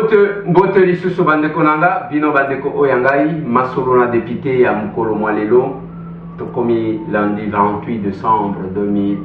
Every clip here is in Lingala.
Mbote lisusu bandeko nanga bino bandeko oyangai masolo na député ya mukolo mwalelo tokomi lundi 28 décembre 2020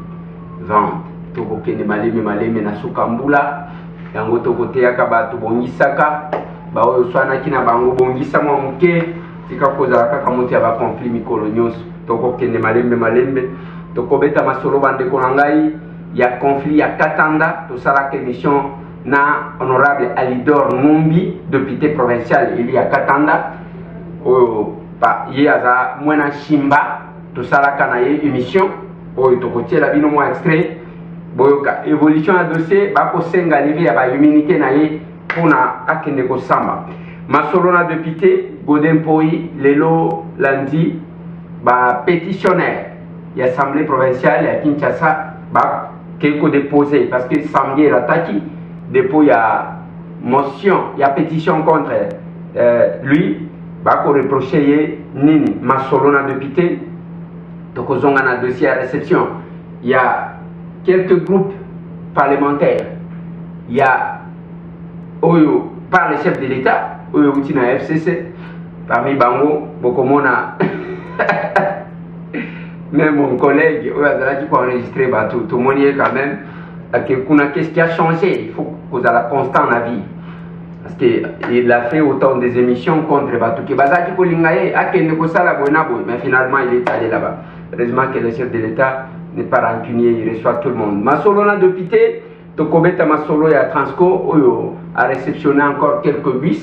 tokokende maleme na suka mbula yango tokoteyaka bato bongisaka baoyo swanaki na bango bongisa mwa muke tika kozala kaka moto ya bakonflit mikolo nyonso tokokende malembe tokobeta masolo bandeko nangai ya conflit ya Katanda tosalaka émission na honorable Alidor Numbi, député provincial ili ya Katanda oyo ye aza mwena shimba tosalaka na ye émission oyo tokotiela bino mwa extrait boyoka évolution ya dossier bakosenga livi ya bahumanité na ye mpona akende kosamba masolo na député Godin Poi lelo lundi bapétitionnaire ya assemblée provinciale ya Kinshasa bakeko déposé parce que samedi elataki dépôt ya motion ya pétition contre lui bako reprocher ye nini masolo na député tokozonga na dossier à réception. Il y a quelques groupes parlementaires. Il y a Oyo par le chef de l'État, Oyo Utina FCC, parmi Bango, Bokomona, même mon collègue, Oyo Azalaki pour enregistrer tout le monde y est quand même. Qu'est-ce qui a changé? Il faut que vous ayez constant en avis. Parce qu'il a fait autant des émissions contre Batouki Bazaki Kolingaye, Akende Kosala Bonabo, mais finalement il est allé là-bas. Heureusement que le chef de l'État n'est pas rancunier, il reçoit tout le monde. Masolo na député, Tokobeta Masolo et à Transco, Oyo a réceptionné encore quelques bus.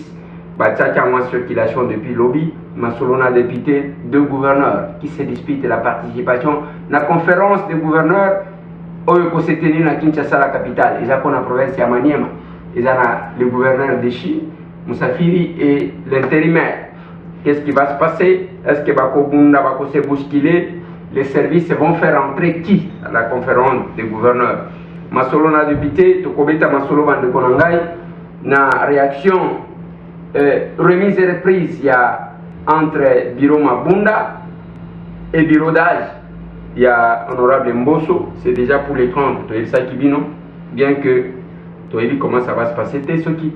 Batchaka en circulation depuis lobby. Masolo na député, 2 gouverneurs qui se disputent la participation à la conférence des gouverneurs. Oyo ko se tenir na Kinshasa la capitale. Ils ont la province ya Maniema. Ils ont le gouverneur de Chi, Moussafiri et l'intérimaire. Qu'est-ce qui va se passer? Est-ce que Bakobunda va se bousculer? Les services vont faire entrer qui à la conférence des gouverneurs? Masolo na député, Tokobeta Masolo Bande Konangai, na réaction remise et reprise, il y a entre Biro Mabunda et Biro d'âge. Il y a honorable Mbosso, c'est déjà pour les 30, bien que tu as vu comment ça va se passer. C'est ce qui,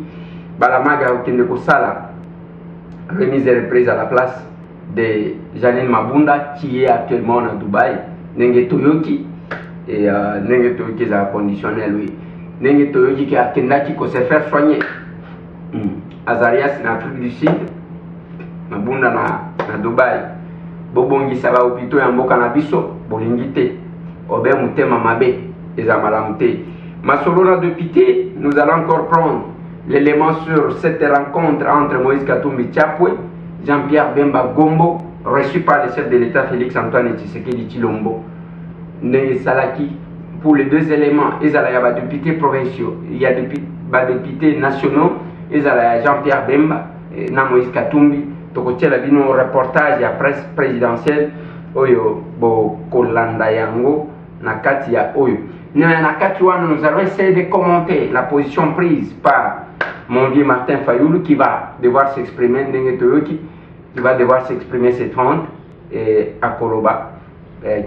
Balamaga Kendeko Sala, remise et reprise à la place de Janine Mabunda qui est actuellement à Dubaï. Nenge Toyoki et Nenge Toyoki est conditionnel, oui. Nenge Toyoki qui a Kendaki qui s'est fait soigner. Azarias en Afrique du Sud, Mabunda na Dubaï. Bobongi saba hôpitaux ya mboka na biso bolingité obe mutema mabe ezamalamté. Masolo na député, nous allons encore prendre l'élément sur cette rencontre entre Moïse Katumbi Tchapwe, Jean-Pierre Bemba Gombo, reçu par le chef de l'État Félix Antoine Tshisekedi Tshilombo. Ne salaki pour les 2 éléments, il y a des députés provinciaux, il y a des députés nationaux, il y a Jean-Pierre Bemba et Moïse Katumbi. Tokotiela bino reportage ya presse présidentielle oyo bo kolanda yango na kati ya oyo na kati wana nous allons essayer de commenter la position prise par mon vieux Martin Fayoulou qui va devoir s'exprimer ndenge toyoki qui va devoir s'exprimer ces 30 et à Koloba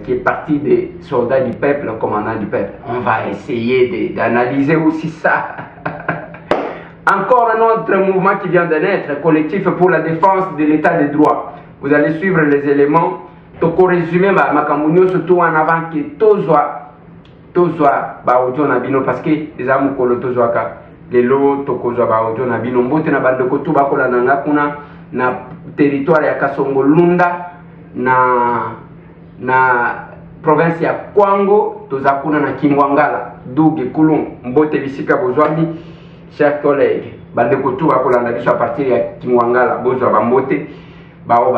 qui est parti des soldats du peuple, le commandant du peuple. On va essayer d'analyser aussi ça. Encore un autre mouvement qui vient de naître, collectif pour la défense de l'état de droit. Vous allez suivre les éléments. Toko résumé makamunyo surtout en avant que tozwa ba audio na bino parce que les amu kolo tozwa ka lelo tokozwa ba audio na bino mbote na bandeko tu bakola nanga kuna na territoire ya Kasongo Lunda na province ya Kwango tozakuna na Kimwangala Duge Kulum mbote bisika bozwami. Chers collègues, bandeko tu bakolanda biso à partir ya Kimwangala bozwa bambote bao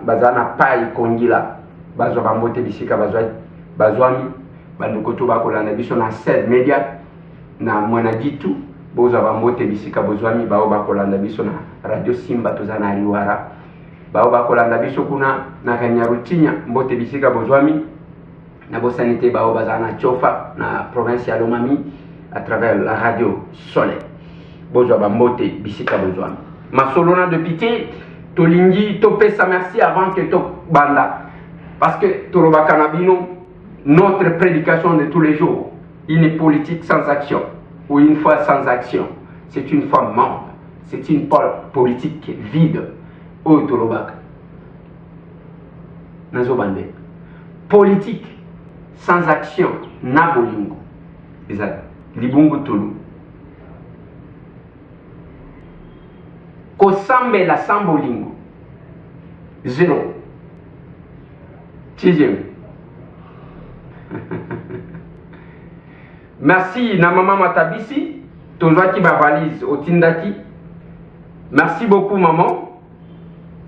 bazana pai kongila bazwa bambote bisika bazwami bandeko tu bakolanda biso na 16 media na mwana ditu bozwa bambote bisika bozwami bao bakolanda biso na radio Simba tozana Liwara bao bakolanda biso kuna na Kanyarutinya mbote bisika bozwami na bosanité bao bazana Chofa na province ya Lomami à travers la radio Soleil. Bozwa bambote bisika bozwami. Masolo na député tolingi topesa merci avant que to banda parce que torobaka na bino notre prédication de tous les jours, une politique sans action ou une foi sans action, c'est une foi morte. c'est une politique vide. Oyo nazobande. Politique sans action na bolingo. Ezali libungu tulu. Kosambela sans bolingo. Zéro. Sixième. Merci na maman Matabisi. Tozwaki ba valise au Tindaki. Merci beaucoup maman.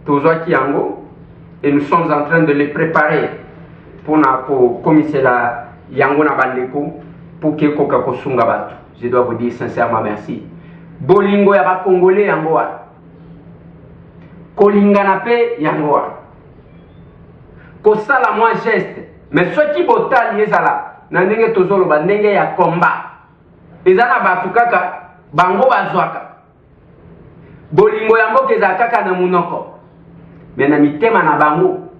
Tozwaki yango. Et nous sommes en train de les préparer pour commisser la yango na bandeko pour que koka kosunga batu. Je dois vous dire sincèrement merci. Bolingo ya ba Congolais yango wa. Kolingana pe yango wa. Kosala moi geste. Mais ceux qui botali ezala na ndenge tozolo ba ndenge ya combat. Ezana batu kaka bango bazwaka. Bolingo ya mboka ezala kaka na munoko. Mais na mitema na bango,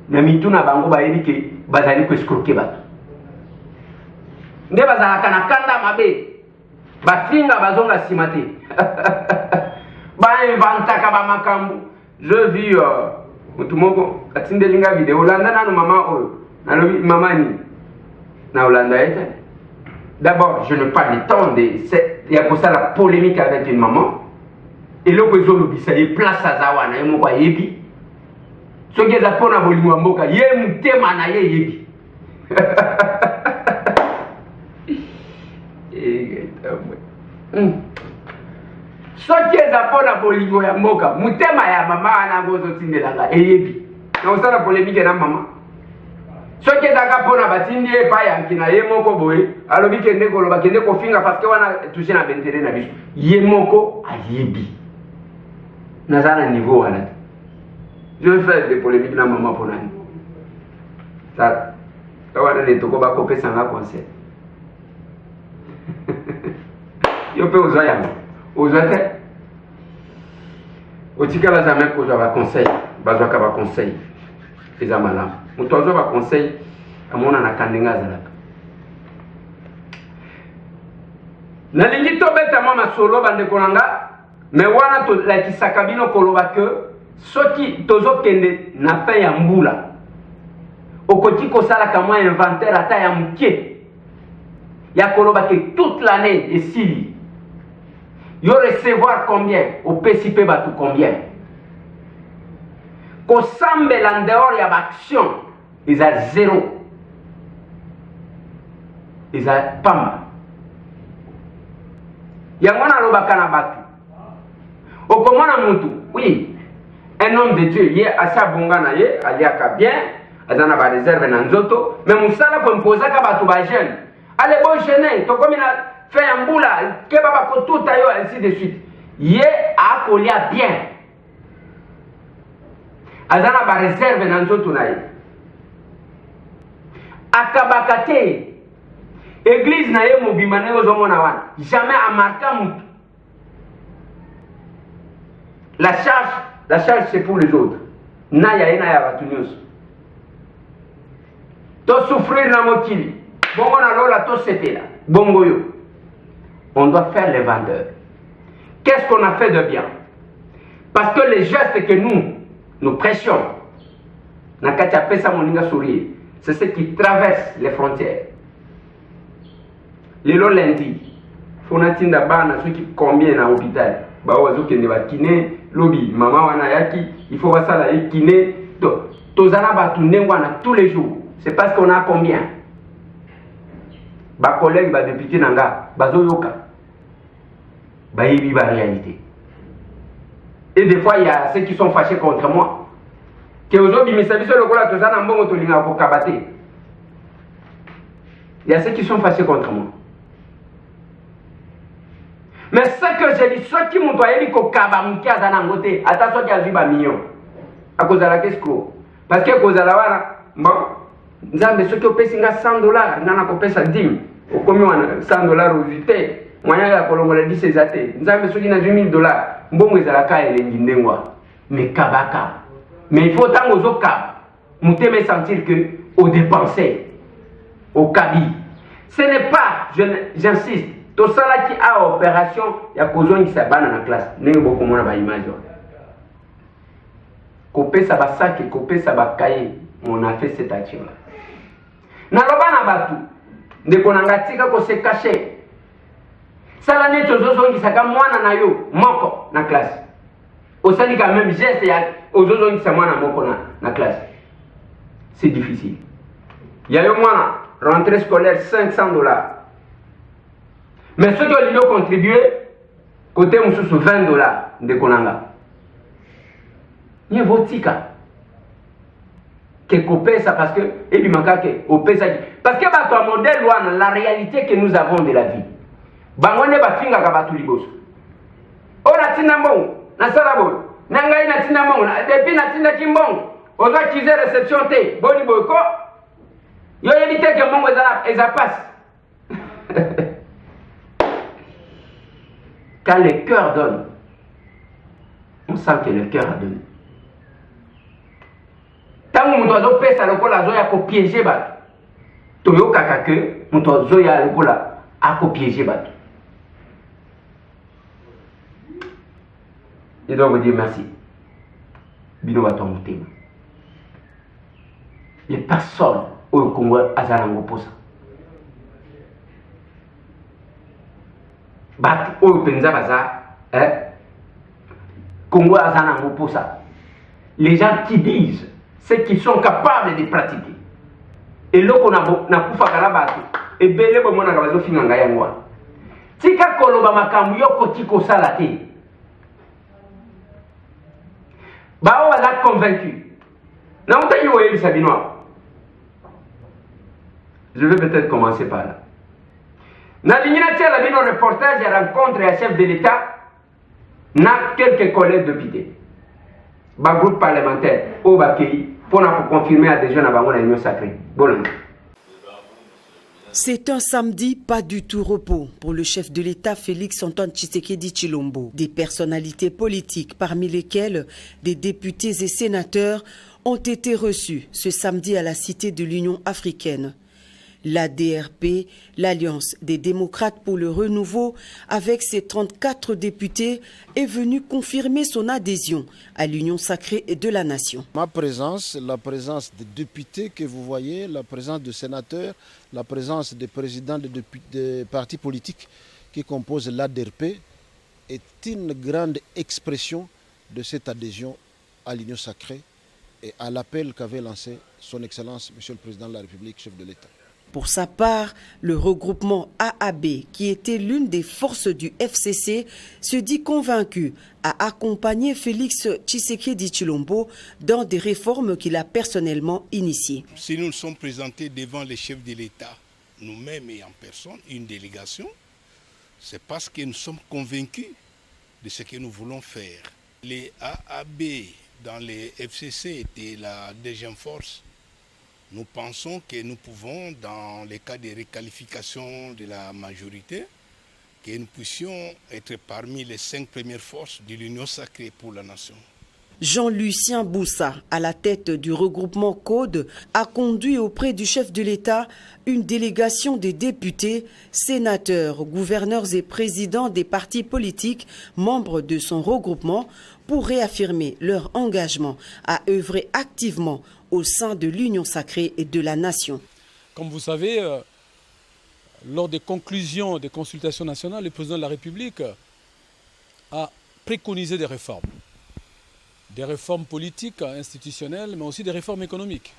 na mitu na bango bayebi ke bazali ko escroquer bato. Nde bazalaka na kanda mabe. Bafinga bazonga simate. Ba inventaka ba makambu. Je vis mutu moko atindelinga video Olanda nanu mama oyo. Nalobi mama ni. Na Olanda ete. D'abord, je n'ai pas le temps de il y a pour ça la polémique avec une maman. Et le besoin de ça y place à Zawana et mon yebi. Ce qui est à pona bolingo mboka ye mutema na ye yebi. Ce qui est à pona bolingo ya mboka mutema ya mama na gozo tindelanga e yebi. Na osala polémique na mama. Ce qui est à pona batindi e pa ya nkina ye moko boye alobi kende ko loba kende ko finga parce que wana toucher na bentere na biso. Ye moko a yebi. Nazana niveau wana. Je vais faire des polémiques dans maman pour l'année. Ça va donner tout comme copé sans la conseil. Je peux aux oeils. Aux oeils. Au tika la jamais que j'avais conseil. Bazoka va conseil. Les amala. Mon tozo va conseil. À mon anakandenga zalaka. Nalingi tobe ta mama solo bande kolanga. Mais wana to la kisakabino koloba que soki tozo kende na fin ya mbula okoti kosala kama inventaire ata ya mukie ya koloba que toute l'année esili yo recevoir combien au PCP batu combien kosambela ndehors ya baction eza zéro eza pamba yango nalobaka na batu okomona mutu oui. Un homme de Dieu, il est assez bon, il est bien, il a des réserves dans nzoto, mais Moussala peut me poser qu'à ba jeune. Allez, bon jeune, to comme il a fait un boula, que baba ko tout ayo ainsi de suite. Il est à coller bien. Azana ba réserve dans nzoto na ye. Akabakate. Église na ye mobimane ozomona wana. Jamais à marquer mutu. La charge c'est pour les autres. Naya ena batunyos. To souffrir na mokili. Bongo na lola to sepela. Bongo yo. On doit faire les vendeurs. Qu'est-ce qu'on a fait de bien? Parce que les gestes que nous prêchons, Nakatia pesa moninga sourire, c'est ce qui traverse les frontières. Les lots lundi, fonatinda bana ceux qui combien à l'hôpital. Bawazo kende ba kiné lobby maman wana yaki il faut ça la kiné tozana batu nengwana tous les jours c'est parce qu'on a combien ba collègue ba député nanga bazo yoka ba yebi ba réalité et des fois il y a ceux qui sont fâchés contre moi que aujourd'hui misabiso lokola tozana mbongo tolinga ko kabate il y a ceux qui sont fâchés contre moi. Mais ce que j'ai dit, ceux qui m'ont dit que Kabamuki a zanangoté, attention qu'il y a eu un million. À cause de la question. Parce que cause de la wara, bon, nous avons ceux qui ont payé $100, nous avons payé 10. Au combien $100 aux UT, moyen de Colombo 10 ces athées. Nous avons ceux qui ont $1000. Bon, ils ont la caille et les mais Kabaka. Mais il faut tant aux autres cas, nous me sentir que au dépenser, au cabi. Ce n'est pas, j'insiste, To sala qui a opération ya kozon qui s'abana na classe. Ndenge boko mona ba image. Kopé ça ba sac, kopé ça ba cahier. On a fait cette action là. Na loba na batu. Ndeko na ngatika ko se cacher. Sala ne tozozo qui saka mwana na yo moko na classe. Osali quand même geste ya ozozo qui sa mwana moko na classe. C'est difficile. Il y a eu moins rentrée scolaire $500. Mais ceux qui ont contribué, côté Moussous $20 de Konanga. Il y a votre tika. Que copé ça parce que, et puis makake, ça. Parce que bah, ton modèle, la réalité que nous avons de la vie. Bangone ba finga kabatu liboso. O na tina mbongo, na salabo. Na ngai na tina mbongo, depuis na tina kimbongo. Ozo kize réception te, boni boyko. Yo évite que mbongo eza passe. Quand le cœur donne, on sent que le cœur a donné. Tant que mon oiseau pèse à l'école, il a piégé. Toyo kakake, mon oiseau à l'école a piégé. Je dois vous dire merci. Bino va tomber. Les personnes au Congo azalango posa. Bat au penza baza, Congo azalango posa. Les gens qui disent, ceux qui sont capables de pratiquer. Et là qu'on a kufa karabatu. Et belé bo mona kabazo finanga yangwa. Tika koloba makambu yoko tiko salate. Bao a convaincu. Je vais peut-être commencer par là. Dans le reportage, j'ai rencontré un chef de l'État, n'a quelques collègues députés. Un groupe parlementaire, au Bakei, pour confirmer l'adhésion à l'Union sacrée. Bon. C'est un samedi pas du tout repos pour le chef de l'État Félix-Antoine Tshisekedi Tshilombo. Des personnalités politiques, parmi lesquelles des députés et sénateurs, ont été reçus ce samedi à la Cité de l'Union africaine. L'ADRP, l'Alliance des démocrates pour le renouveau, avec ses 34 députés, est venue confirmer son adhésion à l'Union sacrée de la nation. Ma présence, la présence des députés que vous voyez, la présence de sénateurs, la présence des présidents des partis politiques qui composent l'ADRP est une grande expression de cette adhésion à l'Union sacrée et à l'appel qu'avait lancé son Excellence, Monsieur le Président de la République, chef de l'État. Pour sa part, le regroupement AAB, qui était l'une des forces du FCC, se dit convaincu à accompagner Félix Tshisekedi Tshilombo dans des réformes qu'il a personnellement initiées. Si nous nous sommes présentés devant les chefs de l'État, nous-mêmes et en personne, une délégation, c'est parce que nous sommes convaincus de ce que nous voulons faire. Les AAB dans les FCC étaient la deuxième force. Nous pensons que nous pouvons, dans les cas de réqualification de la majorité, que nous puissions être parmi les 5 premières forces de l'Union sacrée pour la nation. Jean-Lucien Boussa, à la tête du regroupement CODE, a conduit auprès du chef de l'État une délégation des députés, sénateurs, gouverneurs et présidents des partis politiques membres de son regroupement pour réaffirmer leur engagement à œuvrer activement au sein de l'Union sacrée et de la nation. Comme vous savez, lors des conclusions des consultations nationales, le président de la République a préconisé des réformes. Des réformes politiques, institutionnelles, mais aussi des réformes économiques.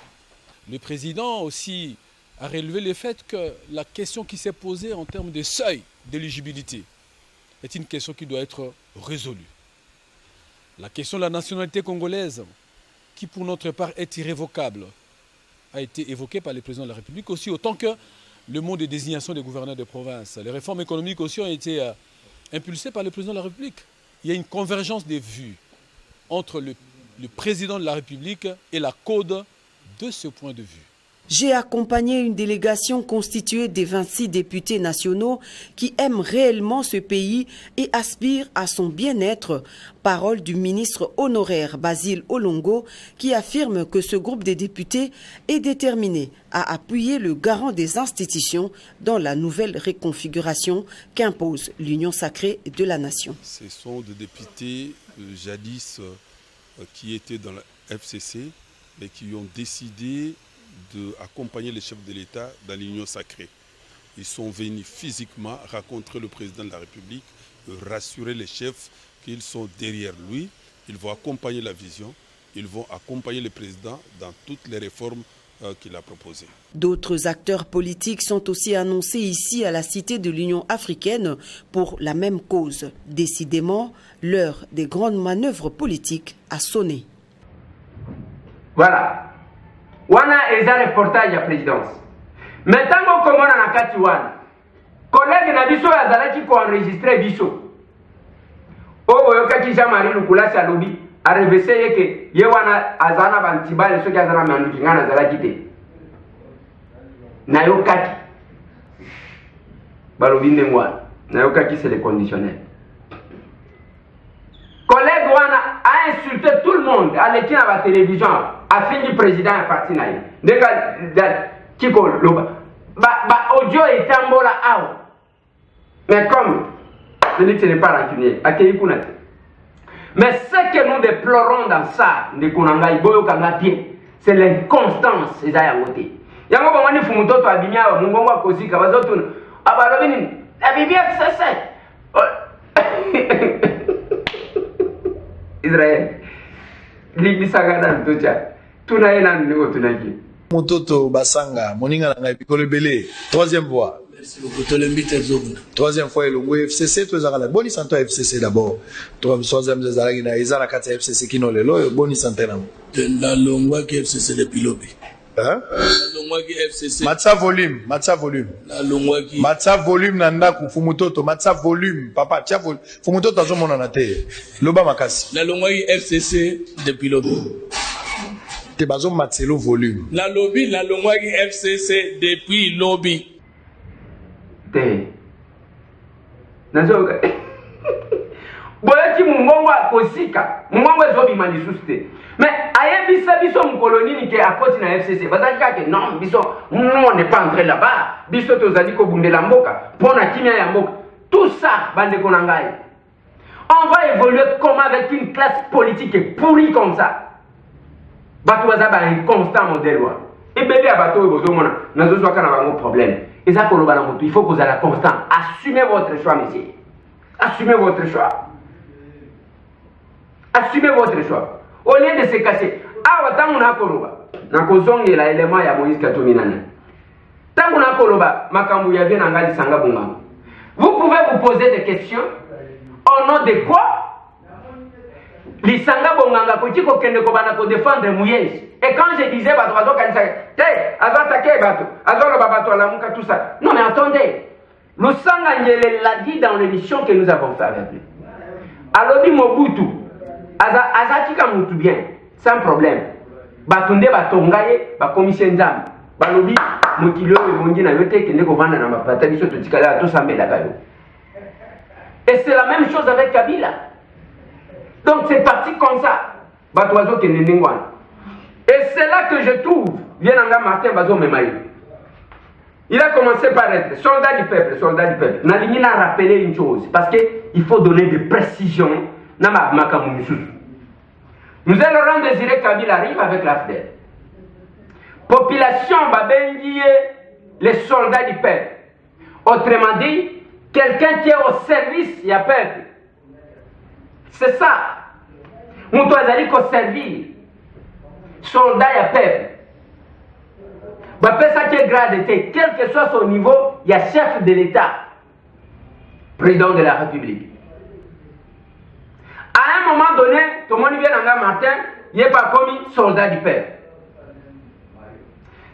Le président aussi a relevé le fait que la question qui s'est posée en termes de seuil d'éligibilité est une question qui doit être résolue. La question de la nationalité congolaise, qui pour notre part est irrévocable, a été évoquée par le président de la République aussi, autant que le mot de désignation des gouverneurs de province. Les réformes économiques aussi ont été impulsées par le président de la République. Il y a une convergence des vues entre le président de la République et la CODE de ce point de vue. J'ai accompagné une délégation constituée des 26 députés nationaux qui aiment réellement ce pays et aspirent à son bien-être. Parole du ministre honoraire Basile Olongo qui affirme que ce groupe de députés est déterminé à appuyer le garant des institutions dans la nouvelle réconfiguration qu'impose l'Union sacrée de la nation. Ce sont des députés jadis qui étaient dans la FCC mais qui ont décidé d'accompagner les chefs de l'État dans l'Union sacrée. Ils sont venus physiquement rencontrer le président de la République, rassurer les chefs qu'ils sont derrière lui. Ils vont accompagner la vision, ils vont accompagner le président dans toutes les réformes qu'il a proposées. D'autres acteurs politiques sont aussi annoncés ici à la Cité de l'Union africaine pour la même cause. Décidément, l'heure des grandes manœuvres politiques a sonné. Voilà. Wana eza reportage ya présidence. Maintenant komona na kati wana. Collègue na biso azalaki ko enregistrer biso. O yoka kisha Marie Lukulasi alobi arevese yeke ye wana azana bantibale soki azana manduki ngana azalaki te. Na yokaki. Balobi ndengwa. Na yokaki c'est le conditionnel. Collègue wana a insulté tout le monde à l'équipe à la télévision. A fini président à partir naï. Nega kiko loba. Audio est tambola out. Mais comme je dis que ce n'est pas rancunier, accueilli kunate. Mais ce que nous déplorons dans ça, c'est l'inconstance. Yango bamani fumutoto abimia mungongo akozika bazotuna. Abalobini abibia sasa. Israël. Lisagada ntocha. Tuna ena ndiko tunaki. Mototo Basanga, moninga na ngai pikolo belé. Troisième fois. Merci beaucoup. Tolembite zobuna. Troisième fois elongo FCC to ezala boni santo FCC d'abord. Troisième ezala na ezala kati FCC kino lelo boni santé na. La longwa ki FCC depuis lobby. Hein? La longwa ki FCC. Matsa volume. La longwa ki Matsa volume na ndaku fumutoto matsa volume papa tia volume. Fumutoto azomona na te. Loba makasi. La longwa ki FCC depuis lobby. Te bazo matselo volume. La longwa ki FCC depuis lobby. Te. Nazoka. Boyaki mungongo akosika. Mungongo ezobima lisusu te. Mais ayebisa biso mkoloni ni ke akoti na FCC. Bazalika ke non biso on n'est pas entré là-bas. Biso tozali ko bundela mboka pona kimia ya mboka. Tout ça bande konangai. On va évoluer comme avec une classe politique pourrie comme ça. Bato bazaba un constant modèle wa. Ebele ya bato bozomona nazozwa kana bango problème. Eza koloba na moto, il faut que vous ayez constant. Assumez votre choix, monsieur. Assumez votre choix. Assumez votre choix. Au lieu de se casser. Ah, tant on a koloba. Na kozonge la élément ya Moïse Katominana. Tant on a koloba, makambu ya bien angali sanga bonga. Vous pouvez vous poser des questions. Au nom de quoi? Lisanga bonganga koti ko kende ko bana ko défendre Moïse. Et quand je disais bato bato kanisa, azo attaquer bato, azo loba bato la muka tout ça. Non mais attendez. Le Sanga Ngele l'a dit dans l'émission que nous avons fait avec lui. Alobi Mobutu, azatika mutu bien, sans problème. Batunde batongaye, ba commission nzam. Balobi mokilo ebongi na yote kende ko vanda na mapata biso to tikala to sambela kayo. Et c'est la même chose avec Kabila. Donc c'est parti comme ça. Batoazo kende ningwana. Et c'est là que je trouve, Vienanga Martin Bazo Memaï. Il a commencé par être soldat du peuple, soldat du peuple. Naligny a rappelé une chose, parce qu'il faut donner des précisions. Nous allons rendre Désiré Kabila arrive avec la FDL. Population Babengié, les soldats du peuple. Autrement dit, quelqu'un qui est au service, il y a peuple. C'est ça. Nous doit servir. Soldat et peuple. Ça qui est gradé, quel que soit son niveau, il y a chef de l'État, président de la République. À un moment donné, tout le monde vient dans Martin, il n'est pas commis soldat du peuple.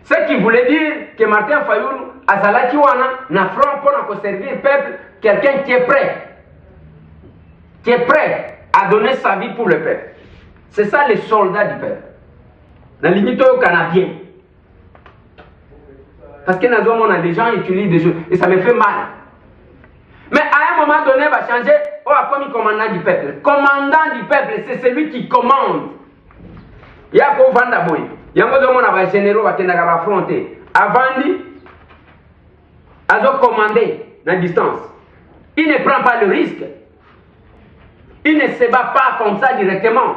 Ce qui voulait dire que Martin Fayoul, à Zalaki Wana, n'a front pour servir le peuple, quelqu'un qui est prêt à donner sa vie pour le peuple. C'est ça les soldats du peuple. La limite au Canadien. Parce que dans on a des gens qui utilisent des choses et ça me fait mal. Mais à un moment donné, il va changer. Oh, comme commandant du peuple. Commandant du peuple, c'est celui qui commande. Il y a qu'au Vandaboy. Il y a un généraux qui va affronter. Avant lui, ils ont commandé la distance. Il ne prend pas le risque. Il ne se bat pas comme ça directement.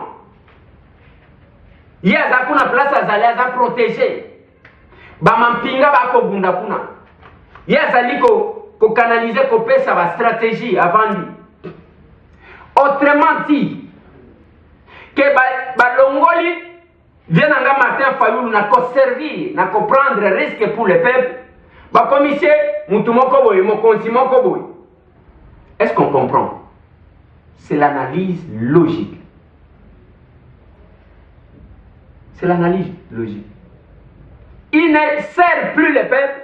Il y a une place à protéger. Bamampinga bako bunda kuna. Il y a ko canaliser ko pesa ba stratégie avant lui. Autrement dit, que Longoli vient à Martin Fayoulou n'a qu'à servir, n'a qu'à prendre risque pour le peuple. Commissaire, est-ce qu'on comprend? C'est l'analyse logique. C'est l'analyse logique. Il ne sert plus le peuple,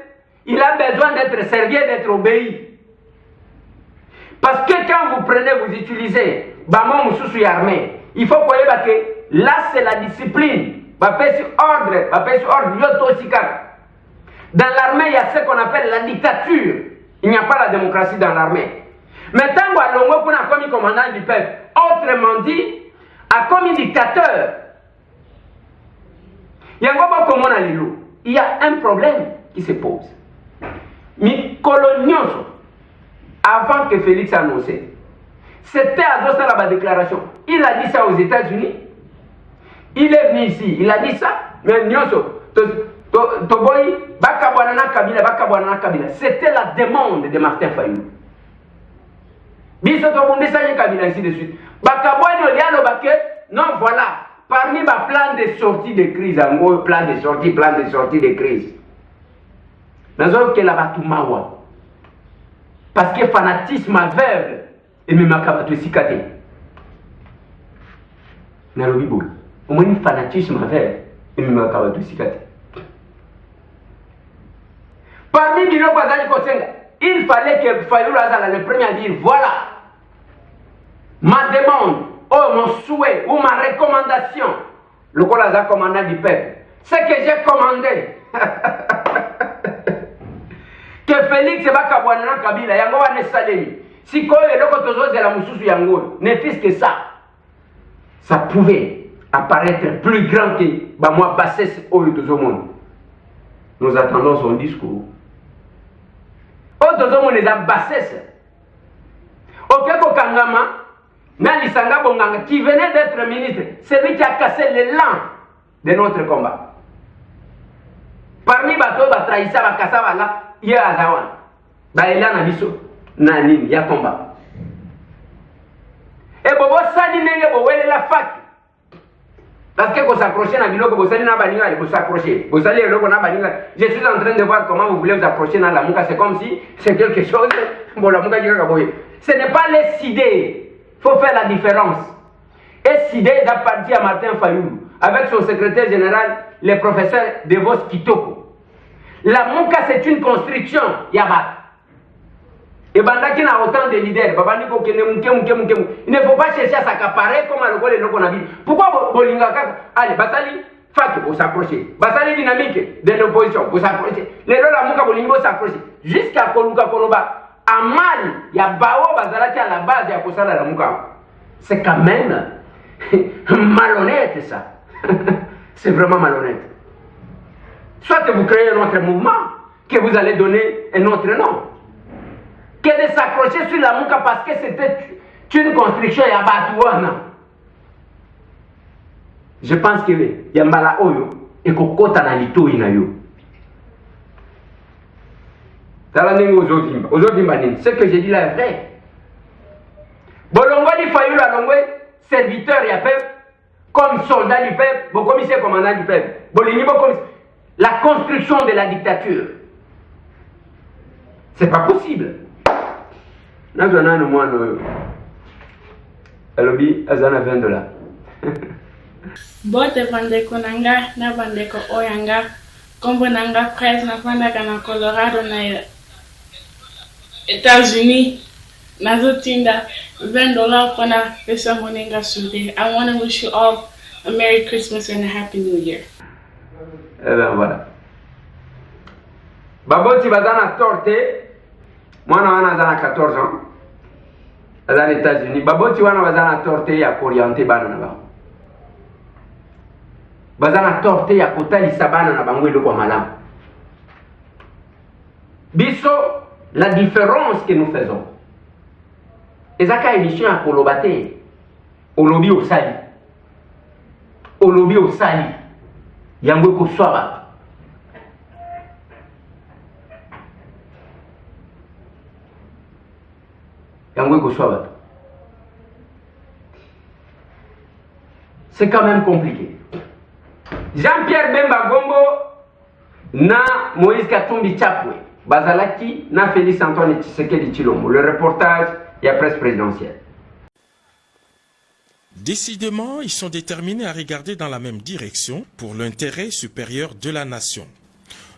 il a besoin d'être servi et d'être obéi. Parce que quand vous prenez, vous utilisez Bamon Moussoussou armée, il faut que là c'est la discipline. Dans l'armée, il y a ce qu'on appelle la dictature. Il n'y a pas la démocratie dans l'armée. Mais tant qu'on a commis commandant du peuple, autrement dit, a commis dictateur, il y a un problème qui se pose. Mais colonioso, avant que Félix annonce, c'était à Zosa la déclaration. Il a dit ça aux États-Unis. Il est venu ici, il a dit ça, mais Nyoso, Toboy, Bakabwanana Kabila, c'était la demande de Martin Fayoulou. Biso Tobondi Sanye Kabila, ainsi de suite. Bakabwano Liano Baké, non, voilà, parmi ma plan de sortie de crise, en gros, plan de sortie de crise. Nous avons que la Batumawa. Parce que fanatisme aveugle, et même Makabato Sikate. Nairobi Boul. Au moins, fanatisme aveugle, et même Makabato Sikate. Parmi Bino Bazali Kosenga, il fallait que Fayoulou Azala le premier à dire voilà, ma demande, oh mon souhait, ou ma recommandation, le Kolaza commandant du peuple, ce que j'ai commandé. Que Félix Bakabwanana Kabila, Yango va ne salé. Si Koyo et Lokotozo de la Moussoussou Yango, ne fût que ça pouvait apparaître plus grand que moi Bassès au monde. Nous attendons son discours. Otozomo les a Bassès. Okeko Kangama, Nalisanga Bonganga, qui venait d'être ministre, c'est lui qui a cassé l'élan de notre combat. Parmi Bato, Batraïsa, Bakassa, là, il y a Azawan. Baïla Nabiso, Nanim, il y a combat. Et Bobo Sadi Nenge, Bobo, elle est la fac. Parce que vous s'accrochez dans le biloko, vous allez dans la bagnole, vous s'accrochez. Vous allez dans la bagnole. Je suis en train de voir comment vous voulez vous approcher dans la mouka. C'est comme si c'est quelque chose. Bon, la mouka, ce n'est pas les idées. Il faut faire la différence. Et Sidé a parti à Martin Fayoulou avec son secrétaire général, le professeur Devos Kitoko. La mouka, c'est une construction. Yabat. Et Bandaki n'a autant de leaders. Il ne faut pas chercher à s'accaparer comme à l'école de l'Okonabi. Pourquoi Bolingaka? Allez, Basali, Fak, vous s'approchez. Basali dynamique de l'opposition, vous s'approchez. Les deux, la Mouka Bolingo s'approche. Jusqu'à Koluka Koloba. À Mal, il y a Bao Bazalaki à la base, il y a Kosala la Mouka. C'est quand même malhonnête ça. C'est vraiment malhonnête. Soit que vous créez un autre mouvement, que vous allez donner un autre nom. Que de s'accrocher sur la mouka parce que c'était une construction à Batouana. Je pense que Yambala Oyo et Kokota Nalito Inayo. Ce que j'ai dit là est vrai. Bolongo di Fayoulou Alongwe, serviteur et peuple, comme soldat du peuple, bon commissaire commandant du peuple. La construction de la dictature. C'est pas possible. Nazana no mono alobi azana $20. Bote bandeko nanga na bandeko oyanga kombo nanga presse na fanda kana Colorado na États-Unis nazotinda $20 kona pesa moninga sude. I want to wish you all a Merry Christmas and a Happy New Year. Eh ben voilà. baboti bazana torte mwana wana zana 14 ans dans les États-Unis baboti wana bazana torte ya orienter bana na ba bazana torte ya kotalisa bana na bango eloko malamu biso la différence que nous faisons ezaka émission ya koloba te olobi osali yango ekoswa bato c'est quand même compliqué. Jean-Pierre Bemba Gombo na Moïse Katumbi Chapwe bazalaki na Félix Antoine Tshisekedi Tshilombo. Le reportage et la presse présidentielle. Décidément, ils sont déterminés à regarder dans la même direction pour l'intérêt supérieur de la nation.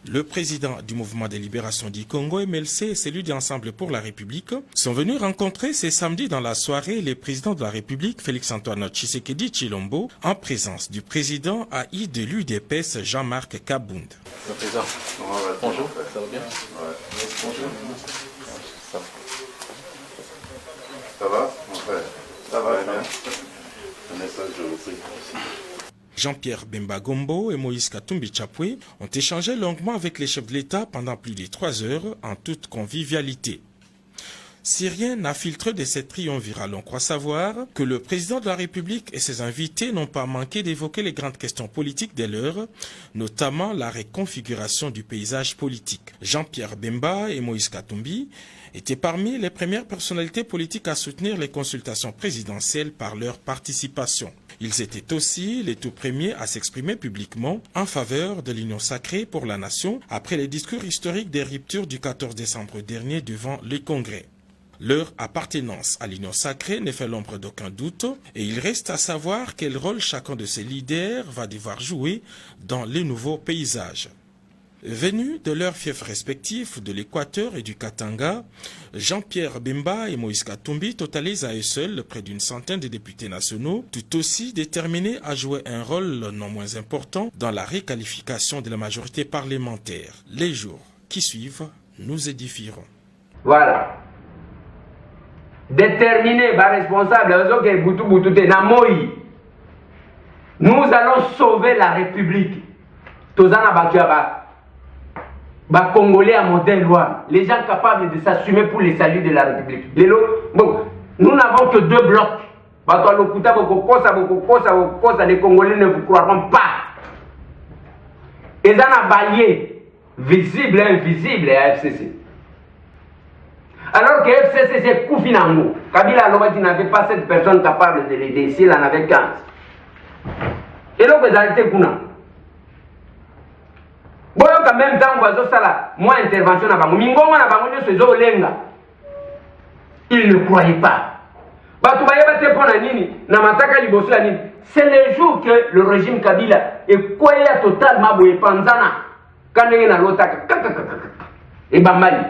Le président du mouvement de libération du Congo, MLC, et celui d'Ensemble pour la République sont venus rencontrer ce samedi dans la soirée les présidents de la République, Félix-Antoine Tshisekedi Tshilombo, en présence du président AI de l'UDPS, Jean-Marc Kabound. Le président, bonjour, ça va bien? Bonjour. Ça va, mon frère? Ça va bien. Un message, je vous prie. Jean-Pierre Bemba Gombo et Moïse Katumbi Chapwe ont échangé longuement avec les chefs de l'État pendant plus de 3 heures en toute convivialité. Si rien n'a filtré de cette triumvirale, on croit savoir que le président de la République et ses invités n'ont pas manqué d'évoquer les grandes questions politiques de l'heure, notamment la reconfiguration du paysage politique. Jean-Pierre Bemba et Moïse Katumbi étaient parmi les premières personnalités politiques à soutenir les consultations présidentielles par leur participation. Ils étaient aussi les tout premiers à s'exprimer publiquement en faveur de l'union sacrée pour la nation après les discours historiques des ruptures du 14 décembre dernier devant le Congrès. Leur appartenance à l'union sacrée ne fait l'ombre d'aucun doute et il reste à savoir quel rôle chacun de ces leaders va devoir jouer dans les nouveaux paysages. Venus de leurs fiefs respectifs de l'Équateur et du Katanga, Jean-Pierre Bemba et Moïse Katumbi totalisent à eux seuls près d'une centaine de députés nationaux, tout aussi déterminés à jouer un rôle non moins important dans la requalification de la majorité parlementaire. Les jours qui suivent nous édifieront. Voilà. Déterminés, responsables, nous allons sauver la République. Congolais à modèle loi, les gens capables de s'assumer pour les saluts de la République. Bon, nous n'avons que 2 blocs. Les Congolais ne vous croiront pas. Et dans un balier visible et invisible à FCC. Alors que FCC c'est Koufinango. Kabila Alobati n'avait pas cette personne capable de l'aider. S'il en avait 15. Et donc vous avez été Kuna. Bon, quand même temps, moi intervention à Bango. Mingoma na Bango se zolenga. Il ne croyait pas. C'est le jour que le régime Kabila est koya totalement boye panzana. Kanenge na lotaka. Et Bambali.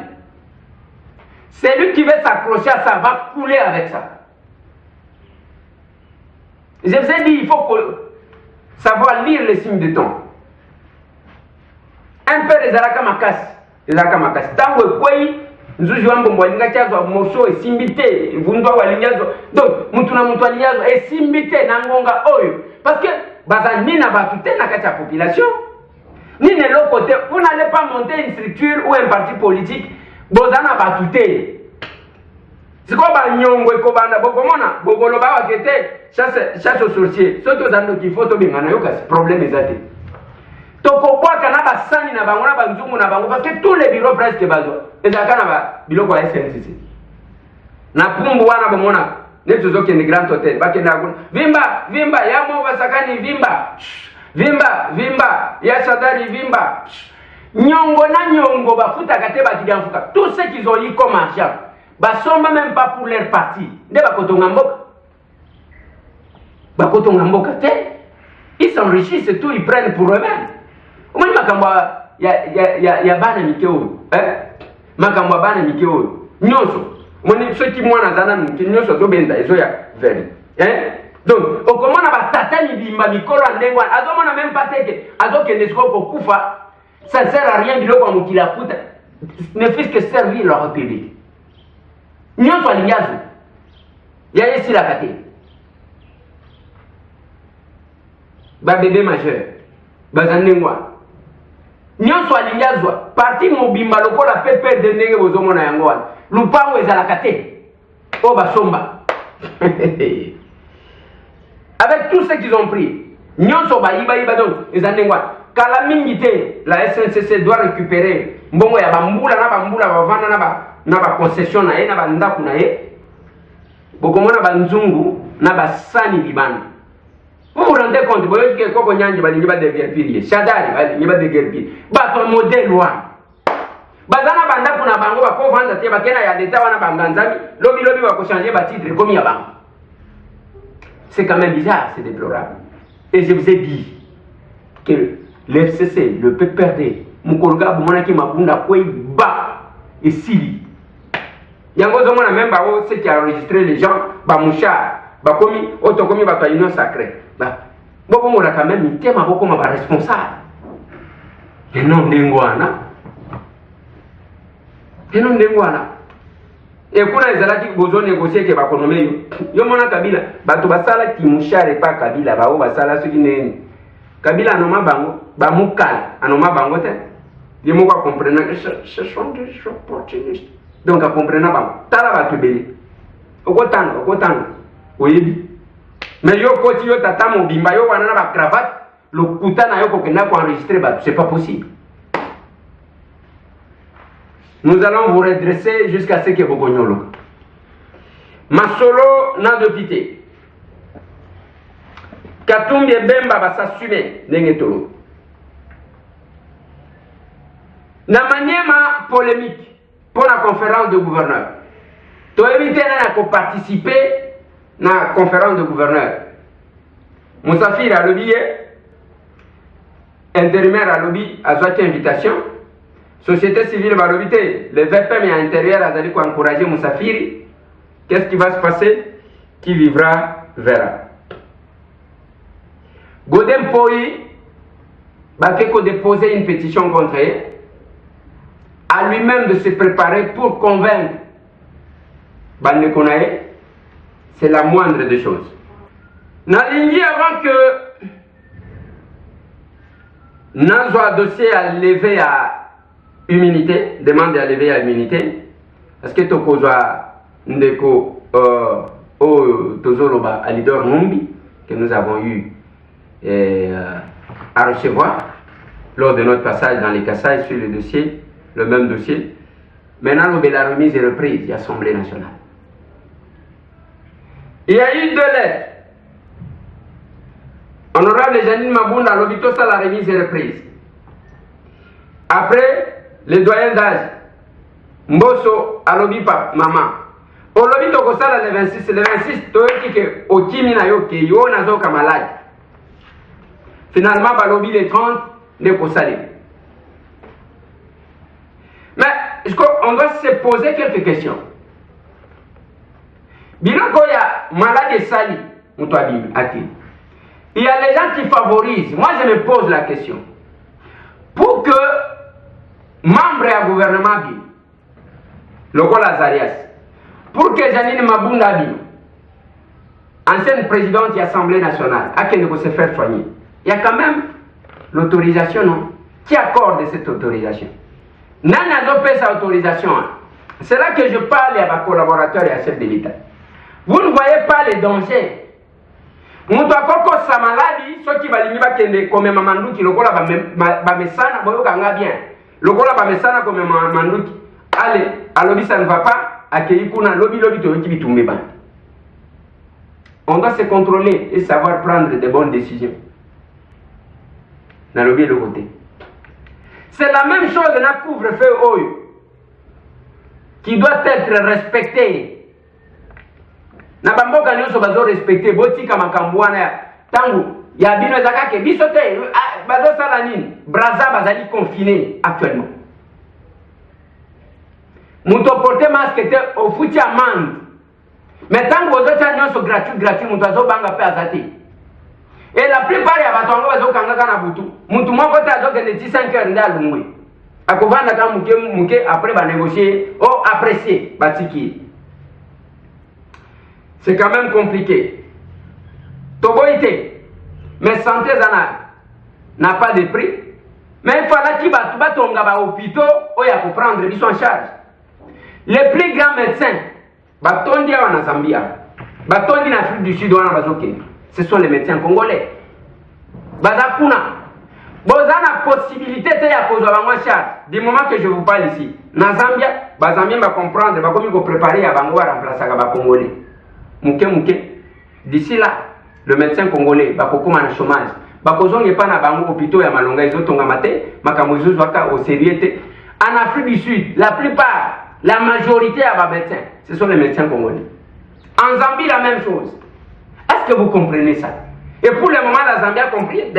C'est lui qui veut s'accrocher à ça, va couler avec ça. Je vous ai dit, il faut savoir lire les signes de temps. Un peu les Araka Makas. Tango Kwei, nous jouons bon Walingachazo, Moso et Simbité, Vundwa Walingazo. Donc, Mutuna Mutualiazo et Simbité, Nangonga Oyo. Parce que, Bazani n'a pas tout la population. Ni de l'autre côté, vous n'allez pas monter une structure ou un parti politique. Bozana va tout. C'est quoi Nyongo et Kobanda Bokomona, Bogoloba Wakete, chasse aux sorciers. Ce que vous qu'il faut, c'est problème exact. Parce que tous les bureaux presque bazo et ça kana bilo kwa SNCC na pumbu wana bomona neto zoke ni grand hotel bakenda vimba ya mo basakani vimba ya sadari vimba nyongo na nyongo bafuta kate bakidamfuka tous ceux qui ont eu comme argent basomba même pas pour leur parti nde bakotonga mboka te ils s'enrichissent et tout ils prennent pour eux-mêmes. Omani makamba ya bana mikeo makamba bana mikeo nyoso moni soki mwana zana muki nyoso zo benda ezo ya veri donc okomona ba tata ni bimba mikolo ndengwa azomona même pas teke azokende siko kokufa Ça ne sert à rien de comme qui la fout, ne fait que servir leur République. Nous sommes les gaz. Il y a ici la caté. Bébé majeur. Bazanengwa. Nous sommes les gaz. Parti mobimba loko la pepe de nenge bozomona yangoan. Lupango est à la caté. Oh basomba. Avec tout ce qu'ils ont pris. Nous sommes les Zanengwa. Calamité, la SNCC doit récupérer. Bon, il y a bamboula, na ba concession na ye, na ba ndaku na ye. Bokomo na ba nzungu, na ba sani libana. Vous vous rendez compte, vous voyez que Koko Nyanji va de guerpiller. Shadari va de guerpiller. Bah, ton modèle loin. Bazana banda kuna bango ba ko vanda te ba kena ya deta wana banganzami, lobi va ko changer ba titre comme ya bango. C'est quand même bizarre, c'est déplorable. Et je vous ai dit que le FCC, le PPRD, Mukologa Boumonaki Mabunda Koué Ba et Sili. Yango Zomona même ceux qui a enregistré les gens, Bamoucha, Bakomi, Otokomi, Bataillon sacré. Bon, on a quand même mis thème à beaucoup de responsables. Et non d'Engouana. Et non d'Engouana. Et quand les Alaki besoin de négocier que Bakonomé, Yomona Kabila, Batobasala qui mouchare pas Kabila, Bao Basala, ceux qui n'est. Kabila Anoma Bango, Bamoukal, Anoma Bangote. Les mots à comprendre que ce sont des opportunistes. Donc à comprendre Bango. Talaba Tubeli. Okotan, oui. Mais yo koti yo tata mon bimba yo wana ba cravate, le kuta na yo kokena ko enregistrer ba, c'est pas possible. Nous allons vous redresser jusqu'à ce que vous gognolo. Masolo na dopité. Katumbi Bemba va s'assumer nengetolo. Na manière polémique pour la conférence de gouverneurs. Tu as évité de participer à la conférence de gouverneurs. Moussafir a lobby, intérimaire a lobby, a soit invitation. Société civile va lobby, le VPM à l'intérieur a dit qu'on encourager Moussafir. Qu'est-ce qui va se passer? Qui vivra verra. Godem Poi va déposer une pétition contre elle, à lui-même de se préparer pour convaincre Bande Konae, c'est la moindre des choses. Nalingi avant que Nazo a dossier à lever à immunité, demande à lever à immunité, parce que Tokozwa Ndeko Tozoloba à leader Numbi, que nous avons eu à recevoir lors de notre passage dans les Kassai sur le dossier, le même dossier. Maintenant, la remise est reprise à l'Assemblée nationale. Il y a eu 2 lettres. Honorable Janine Mabunda, l'obito ça la remise est reprise. Après, le doyen d'âge, Mbosso, à l'obipa, maman. Au lobito Kosala le 26, tu as dit que au Kimina Yoke, yo nazo malade. Finalement, balobi les 30, ne Kosale. Mais, on doit se poser quelques questions. Bien qu'il y a malade et sali, il y a les gens qui favorisent. Moi, je me pose la question. Pour que membre du gouvernement, le roi Lazarias, pour que Janine Mabunda, ancienne présidente de l'Assemblée nationale, à qui ne se faire soigner, il y a quand même l'autorisation, non? Qui accorde cette autorisation? Nana n'a pas cette autorisation. C'est là que je parle à mes collaborateurs et à chefs de l'État. Vous ne voyez pas les dangers. Nous avons sa maladie, ceux qui vont comme Mamandouki, le cola va me sana, bien. Le cola va me sana comme Mamandouki. Allez, à l'objet ça ne va pas, à Keikuna, lobby qui tombe. On doit se contrôler et savoir prendre de bonnes décisions. Dans le de côté. C'est la même chose dans le couvre-feu qui doit être respecté. Na bamboka nyonso bazo respecter botika makambwana tangu ya bino zakake bisote bazo sala nini braza bazali confiné actuellement. Muto porter masque te ofuti amande. Mais tangu ozo cha nyonso gratuit muto azo banga pe azati. Et la plupart ya bato ngo bazokanga kana butu. Mutu moko ta azokende ti 5 heures nda lungwe. Akovanda ka muke après ba négocier ou apprécier batiki. C'est quand même compliqué. Toboité. Mais santé zana n'a pas de prix. Mais il fallait qu'il batonga ba hôpitaux ou ya ko prendre ils sont en charge. Les plus grands médecins batondi en Zambia. Batondi en Afrique du Sud wana bazoke. Ce sont les médecins congolais. Bazakuna. Bozana possibilité te ya kozwa bango charge. Du moment que je vous parle ici, na Zambia, bazambia va comprendre, ba komi ko préparer ya bango ba remplacer ba congolais. Muke. D'ici là, le médecin congolais va kokoma na chômage. Ba kozonge pa na bango hôpitaux ya malonga ezotonga mate, makamozo zwaka au sérieuté. En Afrique du Sud, la plupart, la majorité à ba médecins, ce sont les médecins congolais. En Zambie, la même chose. Est-ce que vous comprenez ça? Et pour le moment, la Zambie a compris,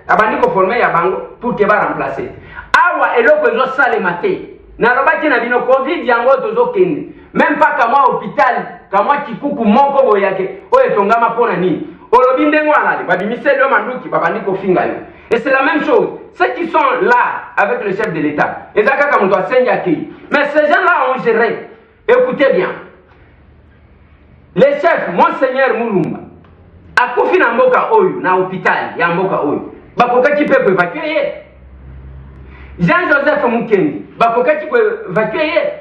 abandi ko former ya bango pour que va remplacer. Awa eloko ezo sale maté. Na lobaki na bino Covid yango tozo kende. Même pas kama hôpital, kama kikuku moko boyake. Oye tongama pona ni. Olobi ndengo alali, babimise lo manduki, babandi ko finga yo. Et c'est la même chose. Ceux qui sont là avec le chef de l'État, ezaka comme doit s'engager. Mais ces gens-là ont géré. Écoutez bien. Les chefs, Monseigneur Moulumba, akufi na mboka oyo na hôpital ya mboka oyo bakokaki pe ko évacuer Jean-Joseph Mukendi bakokaki ko évacuer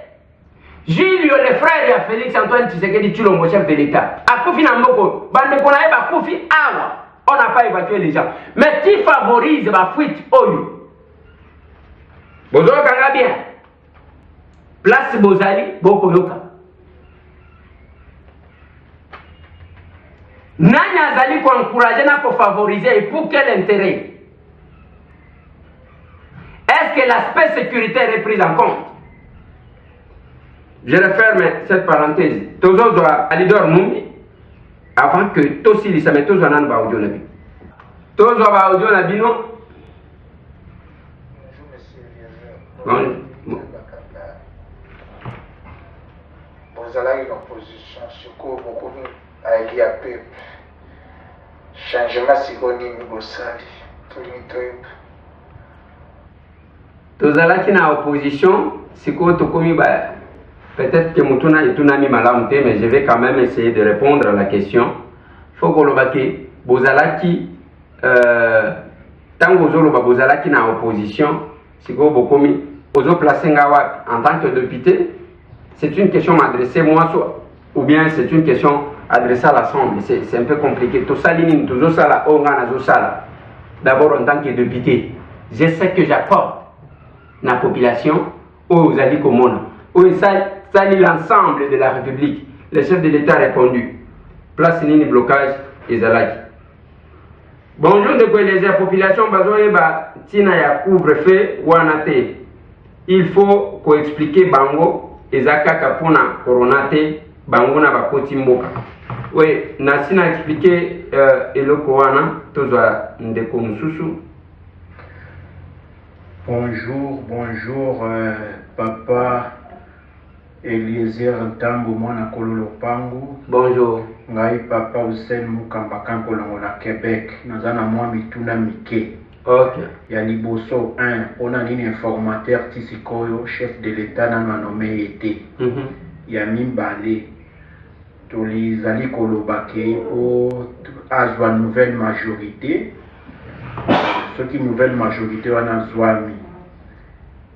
Julio le frère ya Félix Antoine Tshisekedi Tshilombo chef de l'État akufi na mboko bande kona ye bakufi awa on n'a pas évacué les gens mais qui favorise ba fuite oyo bozo kanga bien place bozali boko yoka Nani azali ko encourager na ko favoriser et pour quel intérêt? Est-ce que l'aspect sécuritaire est pris en compte? Je referme cette parenthèse. Tozo doit Alidor Mumbi avant que Tosi Lisame Tozo nan ba audio nabi. Tozo ba audio nabi no. Bonjour monsieur. Vous allez une opposition sur quoi beaucoup à l'IAP. Changement sigoni Mugosali. Tozalaki na opposition, siko tokomi ba peut-être que mutuna itunami malamte, mais je vais quand même essayer de répondre à la question. Faut que lobaki bozalaki tango zoloba bozalaki na opposition, siko bokomi ozo placer ngawa en tant que député. C'est une question m'adresser moi soit ou bien c'est une question adressée à l'Assemblée. C'est un peu compliqué. Tout ça, d'abord en tant que député, je sais que j'apporte la population aux alliés communs. Oui, ça l'ensemble de la République. Le chef de l'État a répondu. Place ni blocage et zalaki. Bonjour de quoi les populations bazoyeba tina ya couvre-feu wanate. Il faut qu'on explique bango ezaka kapuna coronate bango na bakoti mboka. Oui, Nassina a expliqué eloko wana tozwa ndeko mususu. Bonjour, papa Eliezer Ntambo mwana kololo pangu. Bonjour. Ngai papa Hussein Mukamba kankolongo na Québec. Nazana mwa mituna mike. Ok. Ya liboso 1, on a une informateur tisikoyo, chef de l'État na nommé été. Ya mimbale. Tolizali kolobake o azwa nouvelle majorité. Ce qui nouvelle majorité wana zwami.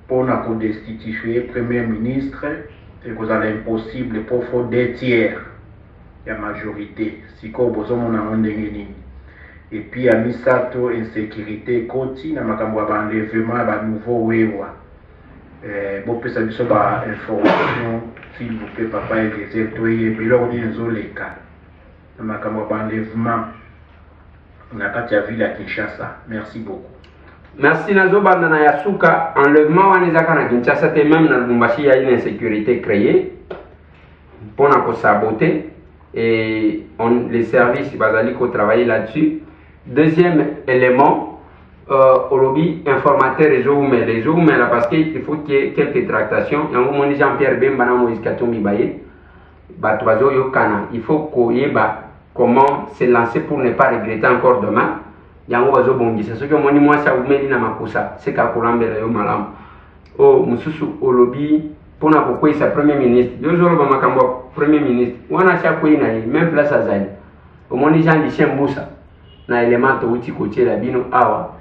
Pour na ko destituer premier ministre, c'est que ça impossible pour faire 2 tiers ya majorité. Siko bozo mona ndenge nini. Et puis à misato insécurité koti na makambo ba enlèvement ba nouveau wewa. Bon pesa biso ba information s'il vous plaît papa et des étoiles bilo bien zoleka. Na makambo ba enlèvement na kati ya ville ya Kinshasa. Merci beaucoup. Merci nazo banda na yasuka enlèvement wanezaka na Kinshasa te même na Lubumbashi il y a une insécurité créée pour na ko saboter et les services bazali ko travailler là-dessus. Deuxième élément, au lobby informateur les zoom là parce qu'il faut qu'il y ait quelques tractations. Et on dit Jean-Pierre Bemba na Moïse Katumbi Baye, Batoazo Yokana. Il faut qu'on y ait comment se lancer pour ne pas regretter encore demain. yango bazobongisa soki omoni mwasi awumeli na makosa seka kolambela yo malamu o mususu olobi mpona kokweyisa premier ministre yo ozoloba makambo ya premier ministre wana si akwei na ye même place azali omoni Jean Lucien Mbusa na élément touti kotiela bino awa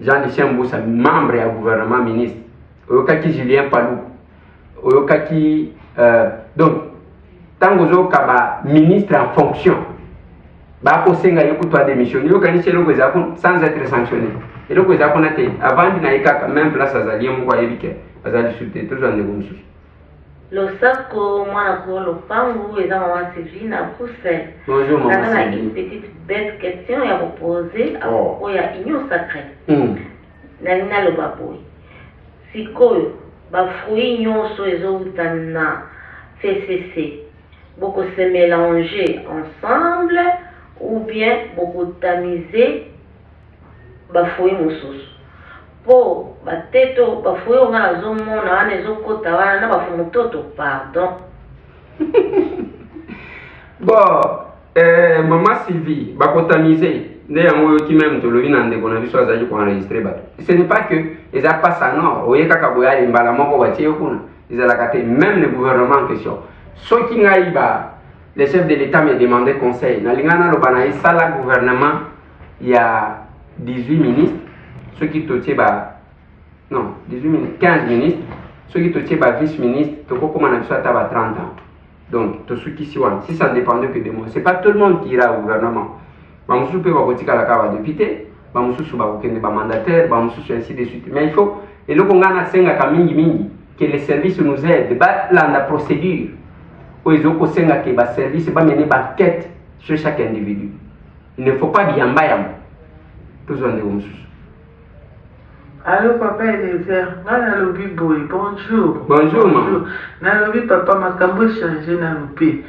Jean Lucien Mbusa membre ya gouvernement ministre oyokaki Julien Paluku oyokaki donc tango ozokaba ministre en fonction bakosenga yo kutwa démission yokani cheloko ezako sans être sanctionné eloko ezako na te avant na ikaka même place azali moko ayebike azali sute toujours ndeko mususu Losako mwana ko lopangu eza maman Sylvie na Bruxelles. Bonjour maman Sylvie. Une petite bête question à vous poser à propos ya union sacrée. Na loba boy. Sikoyo ba fruit nyonso ezouta na FCC. Beaucoup se mélanger ensemble ou bien beaucoup tamiser ba fruit mosusu. Po bateto ba fruit on a zomona wana ezokota wana na ba mutoto pardon. Bon, maman Sylvie, bakotamiser nde yango yoki même tolobi na ndeko na biso azali ko enregistrer bato. Ce n'est pas que eza pas ça non, oyeka ka boya mbala moko batie kuna. Ezalaka te même le gouvernement en question. Soki ngai ba le chef de l'État me demandait conseil. Na lingana lo bana sala gouvernement il y a 18 ministres, ceux qui totié ba non, 18 ministres, 15 ministres, ceux qui totié ba vice-ministre, toko comme on a biso ata ba 30 ans. Donc, tout ce qui s'y voit, si ça ne dépendait que de moi, c'est pas tout le monde qui ira au gouvernement. Bamoussou peut avoir la cave député, Bamoussou va avoir mandataire, Bamoussou ainsi de suite. Mais il faut, et le Congana Senga Kamingi, que les services nous aident, la procédure, où ils ont Senga que les services va mener une quête sur chaque individu. Il ne faut pas bien bayam. Tous on est Bamoussou. Allô papa Eliezer, na lobi boy, bonjour. Bonjour maman. Na lobi papa makambo changer na lobi.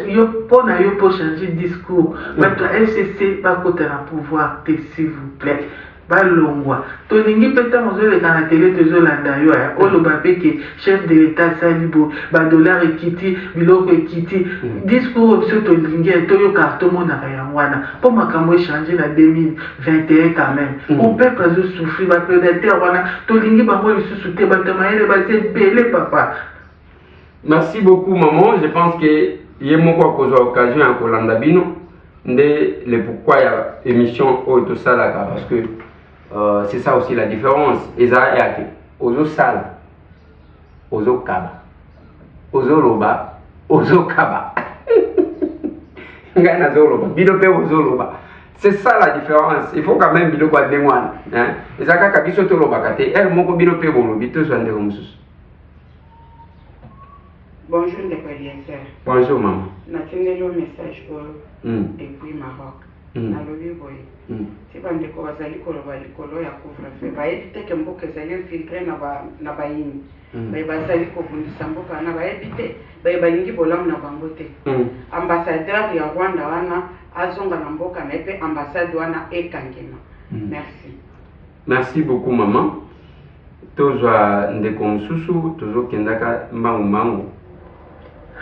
Yo pona yo pour changer discours. Maintenant FCC va côté na pouvoir s'il vous plaît. Balongwa. Tolingi peta mozo le kana télé tozo landa yo ya. Olo babeke chef de l'état salibo, ba dollar ekiti, biloko ekiti. Discours sur tolingi to yo carton mona ya wana. Pour makambo changer na 2021 quand même. On peut pas souffrir ba prédateur wana. Tolingi bango lisusu te ba tamaire ba se belé papa. Merci beaucoup maman, je pense que yemoko ko zo occasion en Kolanda bino ndé le pourquoi ya émission au to sala parce que c'est ça aussi la différence. Eza yake ozo sala ozo kaba ozo loba ozo kaba ngana zo loba bino pe ozo loba. C'est ça la différence. Il faut quand même bilo kwa dengwana hein. Eza kaka biso to loba kate er moko bino pe bolo bito so ndeko mususu. Bonjour ndeko Eliezer. Bonjour maman. Natindeli le message depuis Maroc. Nalobi boye. Si bandeko bazali koloba likolo ya couvre-feu bayebi te ke mboka ezali infiltré na bayini baye bazali kobundisa mboka wana bayebi te baye balingi bolamu na bango te. Ambassadeur ya Rwanda wana azonga na mboka na epe ambassade wana ekangema. Merci. Merci beaucoup maman. Tozwa ndeko mususu tozokendaka mbangu.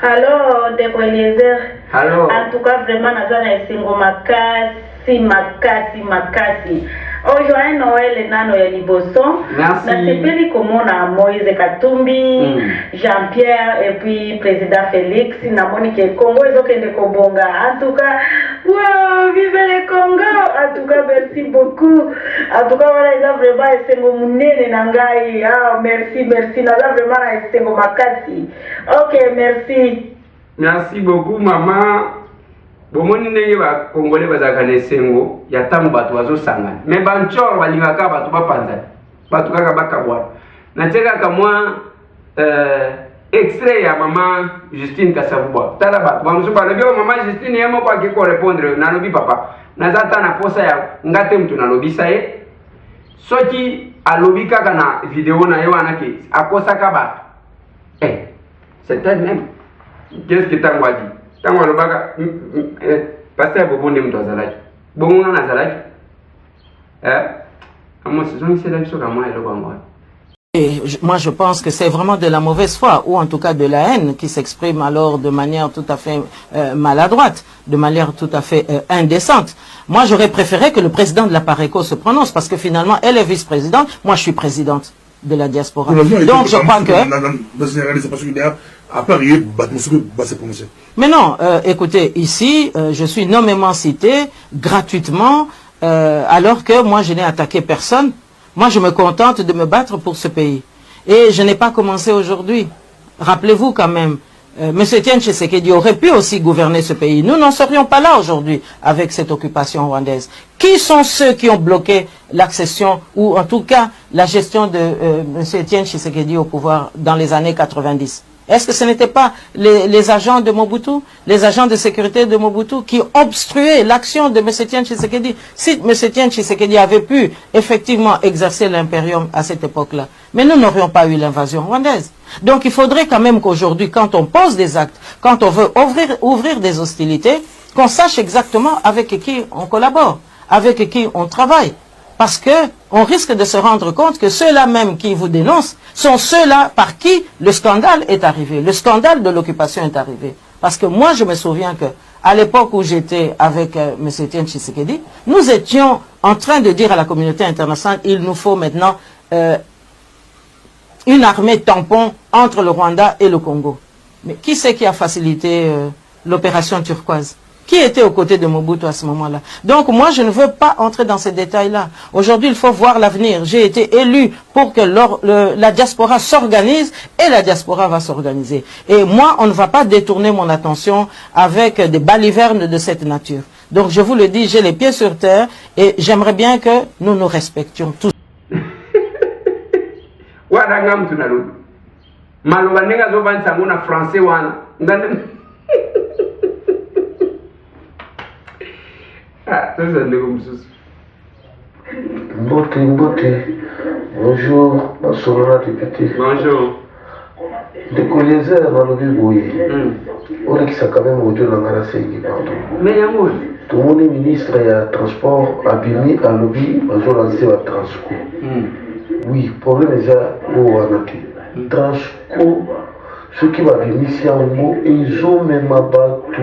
Allô, ndeko Eliezer. Allô. En tout cas, vraiment, nazana esengo makasi. Aujourd'hui, Noël nano ya liboso. Merci. Na sepeli komona Moïse Katumbi, Jean-Pierre et puis président Félix na Monique Congo ezokende kobonga. En tout cas, wow, vive le Congo. En tout cas, merci beaucoup. En tout cas, voilà, il a vraiment esengo munene na ngai. Ah, merci. Naza vraiment na esengo makasi. OK, merci. Merci beaucoup maman. Bomoni ndenge ba Congolais bazaka na esengo ya tamu bato bazosangana. Mais banchor balingaka bato bapanza. Bato kaka bakabwa. Na teka kamwa extrait ya maman Justine Kasavuba. Tala bato bamuso ba lobio maman Justine yemo kwa kiko répondre na lobi papa. Nazata na posa ya ngate mtu na lobisa ye. Soki alobi kaka na vidéo na ye wana ke akosaka bato. C'est elle-même. Qu'est-ce que t'as dit? Tango alobaka pasteur bobonde mtu azalaki bongo na azalaki amo sizongisela biso kamwa eloko yango Et moi, je pense que c'est vraiment de la mauvaise foi, ou en tout cas de la haine, qui s'exprime alors de manière tout à fait maladroite, de manière tout à fait indécente. Moi, j'aurais préféré que le président de la Pareco se prononce, parce que finalement, elle est vice-présidente, moi, je suis présidente de la diaspora. Donc, je crois que... Mais non, écoutez, ici, je suis nommément cité gratuitement, alors que moi, je n'ai attaqué personne. Moi, je me contente de me battre pour ce pays. Et je n'ai pas commencé aujourd'hui. Rappelez-vous quand même, M. Etienne Tshisekedi aurait pu aussi gouverner ce pays. Nous n'en serions pas là aujourd'hui avec cette occupation rwandaise. Qui sont ceux qui ont bloqué l'accession ou en tout cas la gestion de M. Etienne Tshisekedi au pouvoir dans les années 90 ? Est-ce que ce n'était pas les agents de Mobutu, les agents de sécurité de Mobutu qui obstruaient l'action de M. Etienne Tshisekedi? Si M. Etienne Tshisekedi avait pu effectivement exercer l'impérium à cette époque-là, mais nous n'aurions pas eu l'invasion rwandaise. Donc il faudrait quand même qu'aujourd'hui, quand on pose des actes, quand on veut ouvrir des hostilités, qu'on sache exactement avec qui on collabore, avec qui on travaille. Parce que on risque de se rendre compte que ceux-là même qui vous dénoncent sont ceux-là par qui le scandale est arrivé. Le scandale de l'occupation est arrivé. Parce que moi, je me souviens que à l'époque où j'étais avec M. Etienne Tshisekedi, nous étions en train de dire à la communauté internationale, il nous faut maintenant une armée tampon entre le Rwanda et le Congo. Mais qui c'est qui a facilité l'opération turquoise? Qui était aux côtés de Mobutu à ce moment-là? Donc moi, je ne veux pas entrer dans ces détails-là. Aujourd'hui, il faut voir l'avenir. J'ai été élu pour que la diaspora s'organise et la diaspora va s'organiser. Et moi, on ne va pas détourner mon attention avec des balivernes de cette nature. Donc je vous le dis, j'ai les pieds sur terre et j'aimerais bien que nous nous respections tous. Mbote. Bonjour, Bassolana député. Bonjour. De Collézer, Malobi Boye. On est qui ça quand même au Dieu dans la Ségi, pardon. Mais amour. Tout le monde est ministre et à transport, Abimi, à lobby, Bazo lancé à Transco. Oui, problème est là où on a Transco. Ceux qui vont venir ici en haut, ils ont même abattu,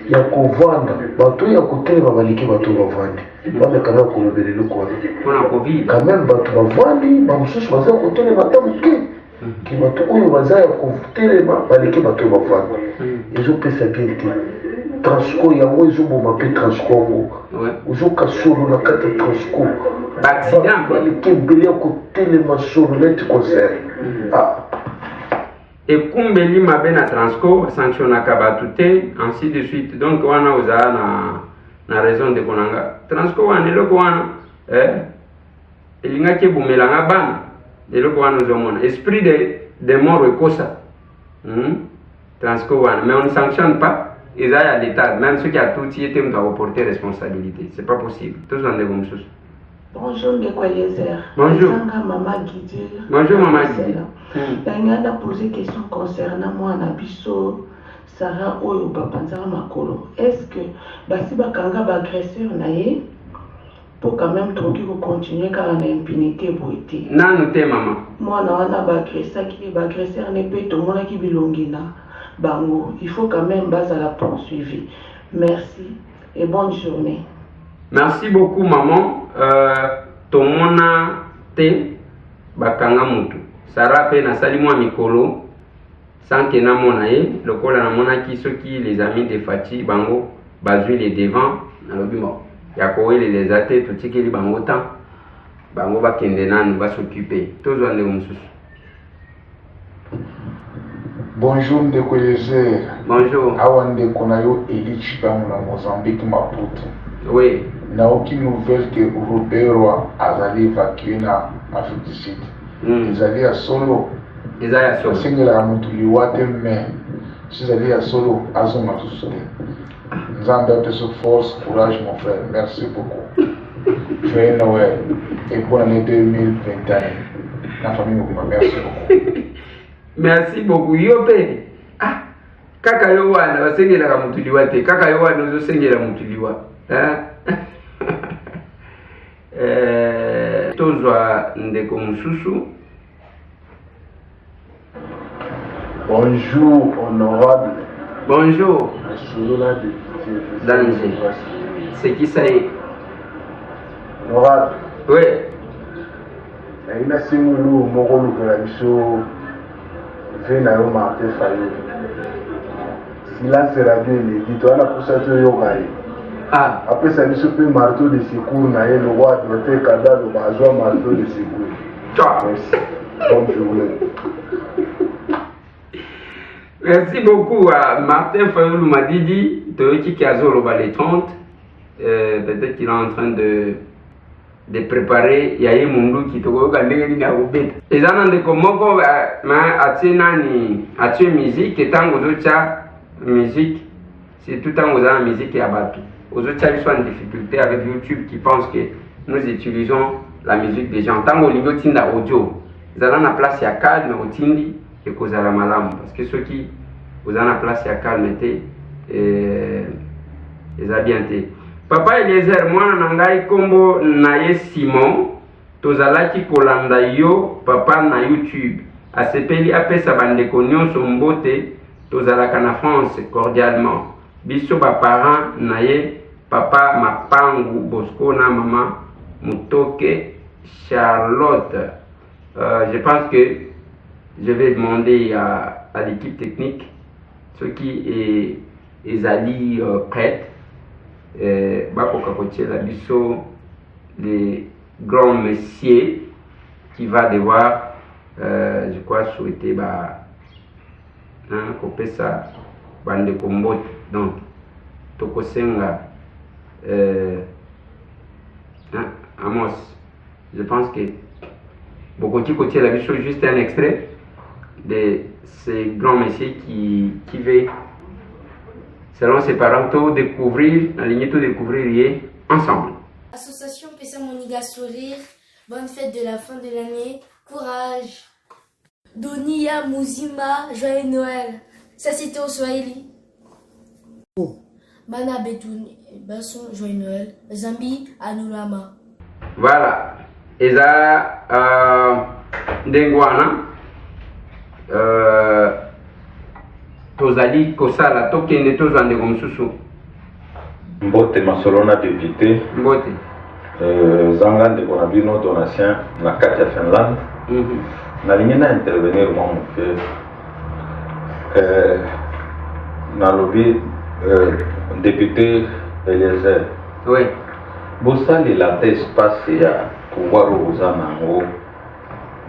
il y a qu'au vendre. Bateau, il y a côté, il va valider bateau, va vendre. Il va me canal pour le bénéfice le quoi. Quand même, bateau va vendre, il va me chercher, va côté, il va t'amener. Qui va tout, il va dire, côté, il va valider bateau, va vendre. Ils ont fait ça bien. Transco, il y a où ils ont m'appelé Transco. Ils ont cassé le carte Transco. Accident. Il va valider côté, les machins, les concert. Ah. Et kumbeli mabe na Transco sanctionna kabatute ainsi de suite. Donc wana oza na raison de konanga Transco wana eloko wana elinga ke bumelanga bana eloko wana ozomona esprit de mort ekosa Transco wana, mais on ne sanctionne pas. Ils à l'état, même ceux qui a tout été doivent porter responsabilité. C'est pas possible. Tous en dégomme sous. Bonjour, Collézer. Bonjour. Maman Guidi. Bonjour, Maman Guidi. On a posé une question concernant moi, Nabiso, Sarah Oyo, Bapanzara Makolo. Est-ce que si Bakanga va agresseur naïe, pour quand même trouver pour continuer car on a impunité pour été. Non, nous maman. Moi, on a agresseur qui va agresseur n'est pas tout le monde qui bilongina. Bango, il faut quand même base à la poursuivre. Merci et bonne journée. Merci beaucoup, maman. Tomona te bakanga mutu. Sarah pe na sali mwa mikolo sans que na mona ye lokola na mona ki soki les amis de Fati bango bazui les devant na lobimo ya ko les athées tout tikeli bango temps bango ba kende nanu ba s'occuper tozwa ndeko mususu. Bonjour ndeko Collézer. Bonjour. Awa ndeko na yo Elichi bango na Mozambique Maputo. Oui. Na aucune nouvelle que Robert azali évacué na Afrique du Sud. Ezali ya solo. Ezali ya solo. Sengela mutu liwate mais ezali ya solo azonga tout seul. Nzambe te force, courage mon frère. Merci beaucoup. Joyeux Noël et bonne année 2021. La famille Mokuma, merci beaucoup. Merci beaucoup. Yope. Ah. Kaka yo wana basengela mutu liwate. Kaka yo wana zo sengela mutu liwa. Tozwa ndeko mususu Bonjour, honorable. Bonjour. Danger. C'est qui ça est? Honorable. Oui. Il y a un moro de la mission. Venayo Martin Fayou. Silence radio il dit toi la pour ça tu yogaï. Ah. Après ça mission peut marteau de secours na le roi doit être cadavre de bazoa marteau de secours. Ciao. Merci. Bonne journée. Merci beaucoup à Martin Fayoulou Madidi, Toyoki Kiazolo les 30. Peut-être qu'il est en train de préparer Yaye Mundu qui te goga ndenge na ubet. Ezana ndeko moko ma atina ni atue musique et tango zocha musique, c'est tout temps aux musique et abatu. Aux autres ils sont en difficulté avec YouTube qui pensent que nous utilisons la musique des gens. Tango lingo tinda audio. Ezana na place ya calme au tindi et kozala malamu parce que ceux qui vous en a place ya calme était ezabiante. Papa Eliezer mwana nangai kombo naye Simon tozalaki kolanda yo papa na YouTube asepeli apesa bandeko nyonso mbote tozalaka na France cordialement biso ba parents naye papa Mapangu Bosco na mama Mutoke Charlotte. Je pense que je vais demander à l'équipe technique ceux qui est allés prêts. Bakoka Kotier la biso les grands messieurs qui va devoir je crois souhaiter couper ça bande combo donc tokosenga Amos je pense que Bokoti Kotier la biso juste un extrait de ces grands messieurs qui veulent selon ses parents, tout découvrir, la lignée tout découvrir ensemble. Association Pesa Moniga Sourire, bonne fête de la fin de l'année, courage. Donia Muzima, joyeux Noël. Ça c'était au Swahili. Mana Betouni, Basson, joyeux Noël. Zambi, Anulama. Voilà. Et ça, Dengwana. Tozali kosala tokende tozande komsusu mbote masolona député mbote zanga ndeko na bino donatien na kati ya Finlande nalingi na intervenir mwa moke nalobi député Eliezer oui bosalela te espace ya pouvoir oyo boza nango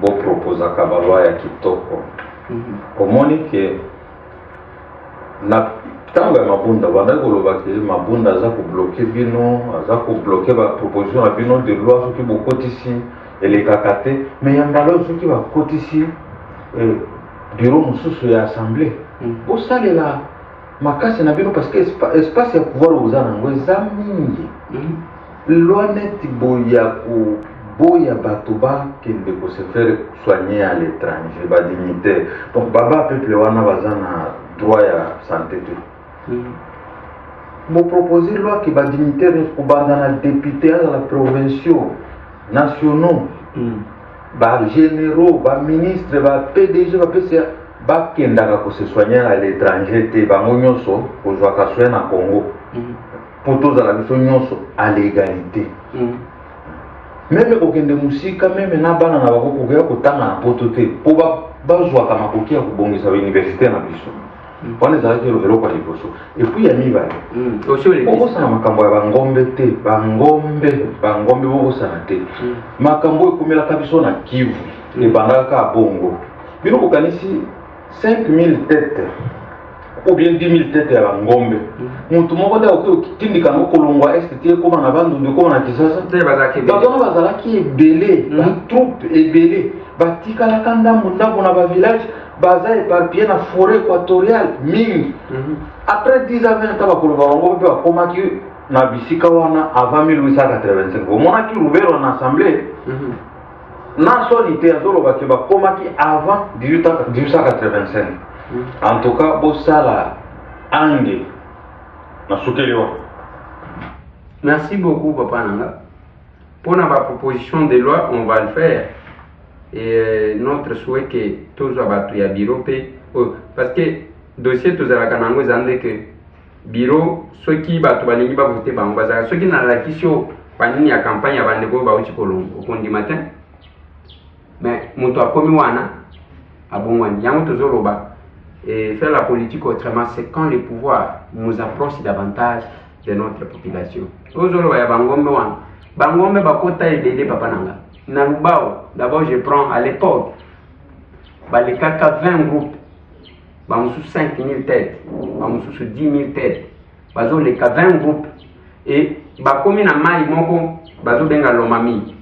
boproposaka balwa ya kitoko omoni ke na ntango ya mabunda bandaki koloba ke mabunda aza kobloke bino aza kobloke baproposition ya bino de loi soki bokotisi elekaka te me ya mbala oyo soki bakotisi bureau mosusu ya assemblée bosalela makasi na bino parce que espace ya pouvoir oyo oza nango eza mingi loi neti boya koboya bato bakende kose faire soigner à l'étranger badignitaire donc baba peuple wana baza na droit ya santé te boproposer loi ke badignitaire kobanda na député azala provinciaux nationaux bagénéraux baministre bapdg bapesa bakendaka kose soigner à l'étranger te bango nyonso kozwaka soin na Congo po tozala biso nyonso à l'égalité meme kokende musika meme na bana na bango kokoya kotanga na poto te po bazwaka makoki ya kobongisa bauniversité na biso wana ezalaki eloko ya liboso epuis ya mibale bokosana makambo ya bangombe te bangombe bokosana te makambo ekomelaka biso na Kivu ebandaka bongo bino kokanisi 5000 têtes ou bien 10 000 têtes ya bangombe mutu moko nde okitindika ngo kolongwa este tie ekoma na bandundu ekoma na Kisasa bazana bazalaki ebele batroupe ebele batikalaka ndambo na bavillage baza éparpillé na forêt équatoriale mingi après 10 à 20 ans bakoloba bango mpe bakomaki na bisika wana avant 1885 omonaki Lubero na assemblée na soni te azolobaki bakomaki avant 1885 en tout cas bosala ange na sukeli wa. Merci beaucoup papa Nanga. Pour la proposition de loi on va le faire et notre souhait que tous les bureaux parce que dossier tozalaka nango ezande que bureau soki bato balingi bavote bango bazalaka soki nalaki sio banini ya campagne ya bandeko bauti kolongo okondi matin mais moto akomi wana abongwani yango tozoloba et faire la politique autrement c'est quand le pouvoir nous approche davantage de notre population tozoloba ya bangombe wana bangombe bakota ebele papa nanga na lubao d'abord je prends à l'époque balekaka 20 groupes bamususu 5 000 têtes bamususu 10 000 têtes bazoleka 20 groupes et bakomi na mai moko bazobenga lomami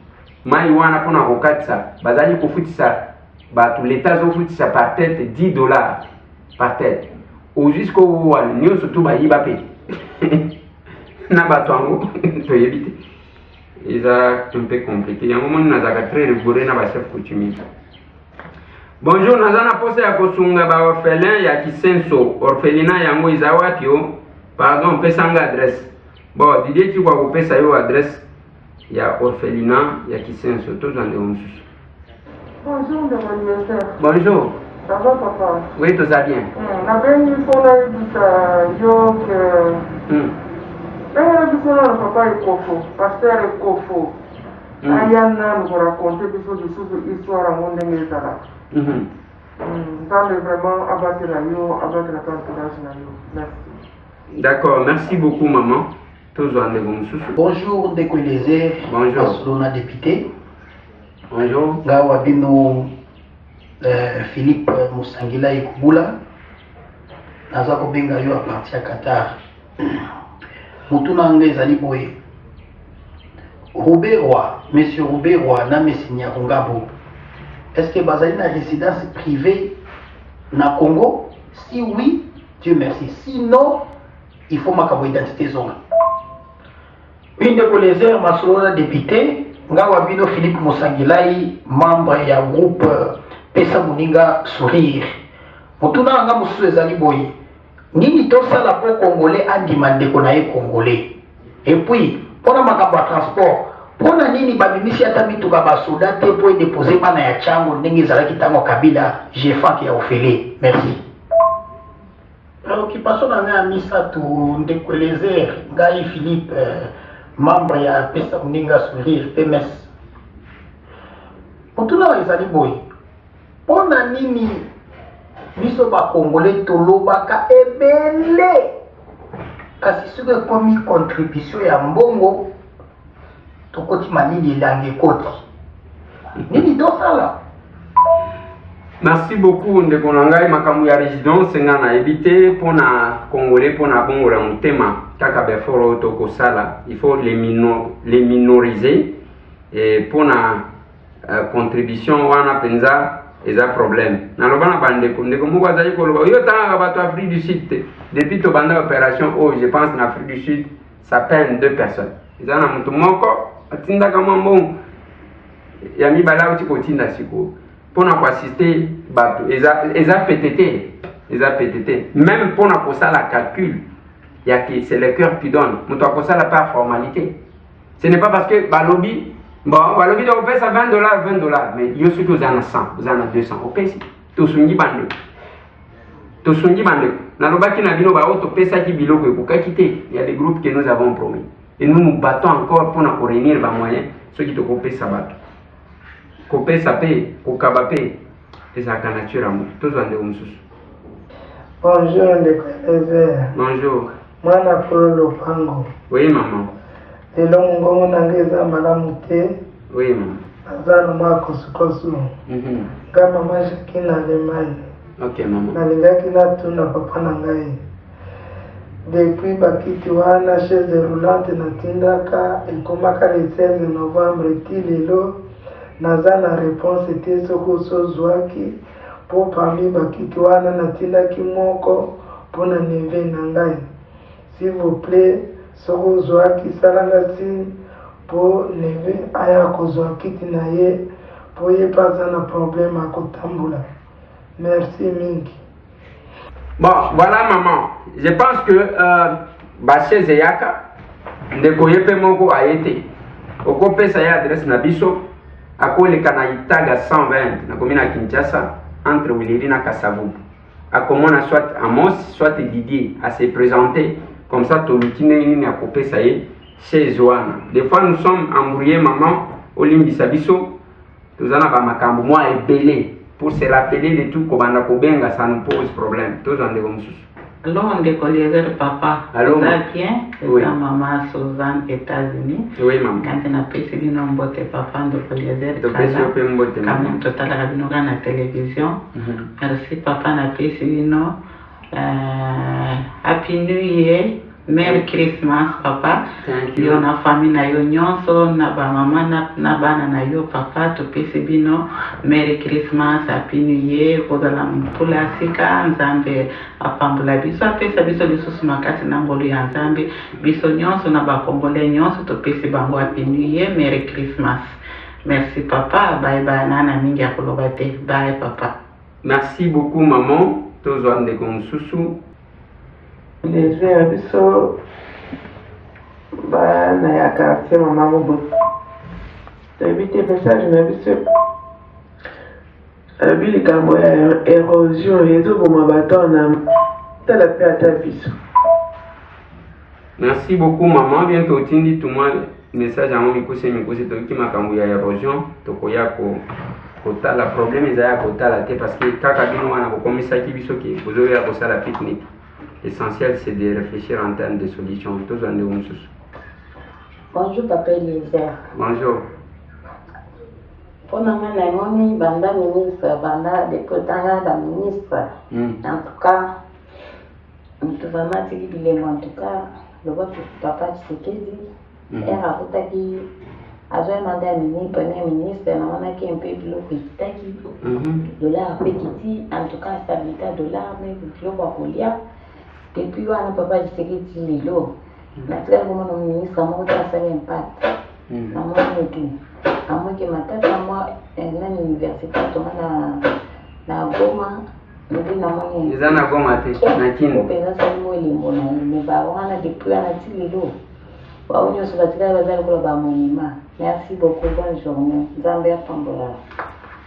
mai wana mpona kokatisa bazali kofutisa bato l'état azofutisa par tête $10 par tête au jusqu'au wana nyonso tu bayiba pe na bato yango toyebi te eza un peu compliqué yango moni nazalaka très rigoureux na bachef coutumier. Bonjour, naza na posa ya kosunga ba orphelin ya Kisenso orphelina yango eza wapi yo pardon pesanga adresse bon Didier tu kwa kopesa yo adresse ya orphelina ya Kisenso tozande omususu. Bonjour de mon anniversaire. Bonjour. Ça va papa? Oui, tout ça bien. Na bengi fona ibita yo que bengi fona le papa Ekofo, pasteur Ekofo. Ayana nous raconter des histoires à mon ezala. Vraiment abattre la confidence na yo. Merci. D'accord, merci beaucoup maman. Bonjour Ndeko Eliezer. Bonjour. Asolona député. Bonjour. Ngawa bino Philippe Musangila Ikubula. Naza kobenga yo a partir ya Qatar. Mutuna ngeza liboye. Robert Roy, monsieur Robert Roy na Messinia Ngabo. Est-ce que bazali na résidence privée na Congo? Si oui, Dieu merci. Sinon, il faut ma identité zonga. Ndeko Eliezer Masolona député, ngawa bino Philippe Musangilai, membre ya groupe Pesa Muninga Sourire. Mutuna nga mususu ezali boye. Nini tosala po congolais andima ndeko na ye congolais. Et puis, pona makambo ya transport, pona nini babimisi ata mituka basoda te po déposer bana ya chango ndenge ezalaki ntango Kabila Jefak ya ofele. Merci. Préoccupation na nga misato Ndeko Eliezer ngai Philippe membre ya Pesa Muninga Sourire PMS. Mutuna ezali boye. Pona nini biso ba congolais tolobaka ebele kasi soki ekomi contribution ya mbongo tokoti manini elangi ekoti nini tosala. Merci beaucoup ndeko na ngai makambo ya résidence nga na éviter pona congolais pona bongola mutema kaka beforo tokosala il faut les minoriser et pona contribution wana penza eza problème naloba na bandeko ndeko moko azali koloba yo tanga bato Afrique du Sud depuis to banda opération je pense en Afrique du Sud ça peine 2 personnes eza na mutu moko atindaka mambo ya mibala uti kotinda siko pona ko assister bato eza PTT même pona ko sala calcul ya que c'est le cœur qui donne mutu ko sala par formalité ce n'est pas parce que balobi bon, balobi de opesa $20, mais yo soki ozana 100, ozana 200, opesi. Tosungi bande. Nalobaki na bino ba topesaki biloko ekokaki te. Il y a des groupes que nous avons promis. Et nous nous battons encore pour nous réunir ba moyens ceux qui te kopesa bato. Kopesa pe, kokaba pe. Ezaka nature amu. Tozwande umususu. Bonjour Ndeko Eliezer. Bonjour. Mwana Polo Lopango. Oui maman. Lelo mungongo nange eza malamu te. Oui maman. Aza na mwa kosukosu. Nga mama Jacqueline na Allemagne. Ok maman. Nalingaki natuna papa na ngai. Depuis bakiti wana chaise roulante natindaka ekomaka le 16 novembre ti lelo naza na réponse te soko ozwaki po parmi bakiti wana natindaki moko mpona neve na ngai. S'il vous plaît, soko ozwaki salanga signe po neve aya kozwa kiti na ye po ye mpe aza na problème akotambola. Merci mingi. Bon, voilà maman. Je pense que Bacheze Yaka, ndeko yepe moko ayete. Oko pesa ya adresse na biso, ako le kana itaga 120 na komina Kinshasa entre Wiliri na Kasavubu. à comment soit Amos, soit Didier, à se présenter. Comme ça, tout le monde a coupé ça y est, chez Zoana. Des fois, nous sommes embrouillés, maman, au Limbisabiso, nous en avons ma moi et belé. Pour se rappeler de tout, comme ça nous pose problème. Tous en comme ça. Alors, on décollait papa. Allô, ça vient, oui. Sa maman Suzanne, États-Unis. Oui, maman. Quand on a payé ce botte papa, on décollait quand même total à la télévision. Merci, papa, on a payé ce Happy New Year. Merry Christmas, papa. Yo na famille na yo nyonso na ba mama na bana na yo papa to pese bino Merry Christmas, Happy New Year. Kozala mpula sika nzambe apambula biso apesa biso lisusu makasi na ngolo ya nzambe biso nyonso na ba kongole nyonso to pese bango Happy New Year, Merry Christmas. Merci papa, bye bye nana mingi ya koloba te. Bye papa. Merci beaucoup maman. Tozwa ndeko mususu. Les biso bana ya quartier mama mobo tabite message na biso abili kambo ya érosion ezoboma bato na tala pe ata biso. Merci beaucoup maman, bientôt tindi tout moi message à mon mikose to ki makambo ya érosion tokoya ko tala problème ezaya ko tala te parce que kaka bino wana ko komisa ki biso ki bozoya ko sala pique-nique. L'essentiel, c'est de réfléchir en termes de solutions. Bonjour, papa Eliezer. Bonjour. Pour nous, on banda ministre, banda députant, la ministre. En tout cas, nous vraiment dit en tout cas, le vote papa Tshisekedi, et raconta qui a demandé à Premier ministre, on a qui un peu de l'eau qui dollar, petit, en tout cas, stabilité dollar, mais le l'eau depuis on papa Tshisekedi lilo nataka kama na ministre mmoja asali impact na mmoja tu amweke matata mwa na university tomana na Goma ndio na mmoja izana Goma te na kino pesa sio limbo na ni ba wana depuis ana lilo waonyo sabatika bazali kula ba monima. Merci beaucoup, bonne journée. Nzambe apambola.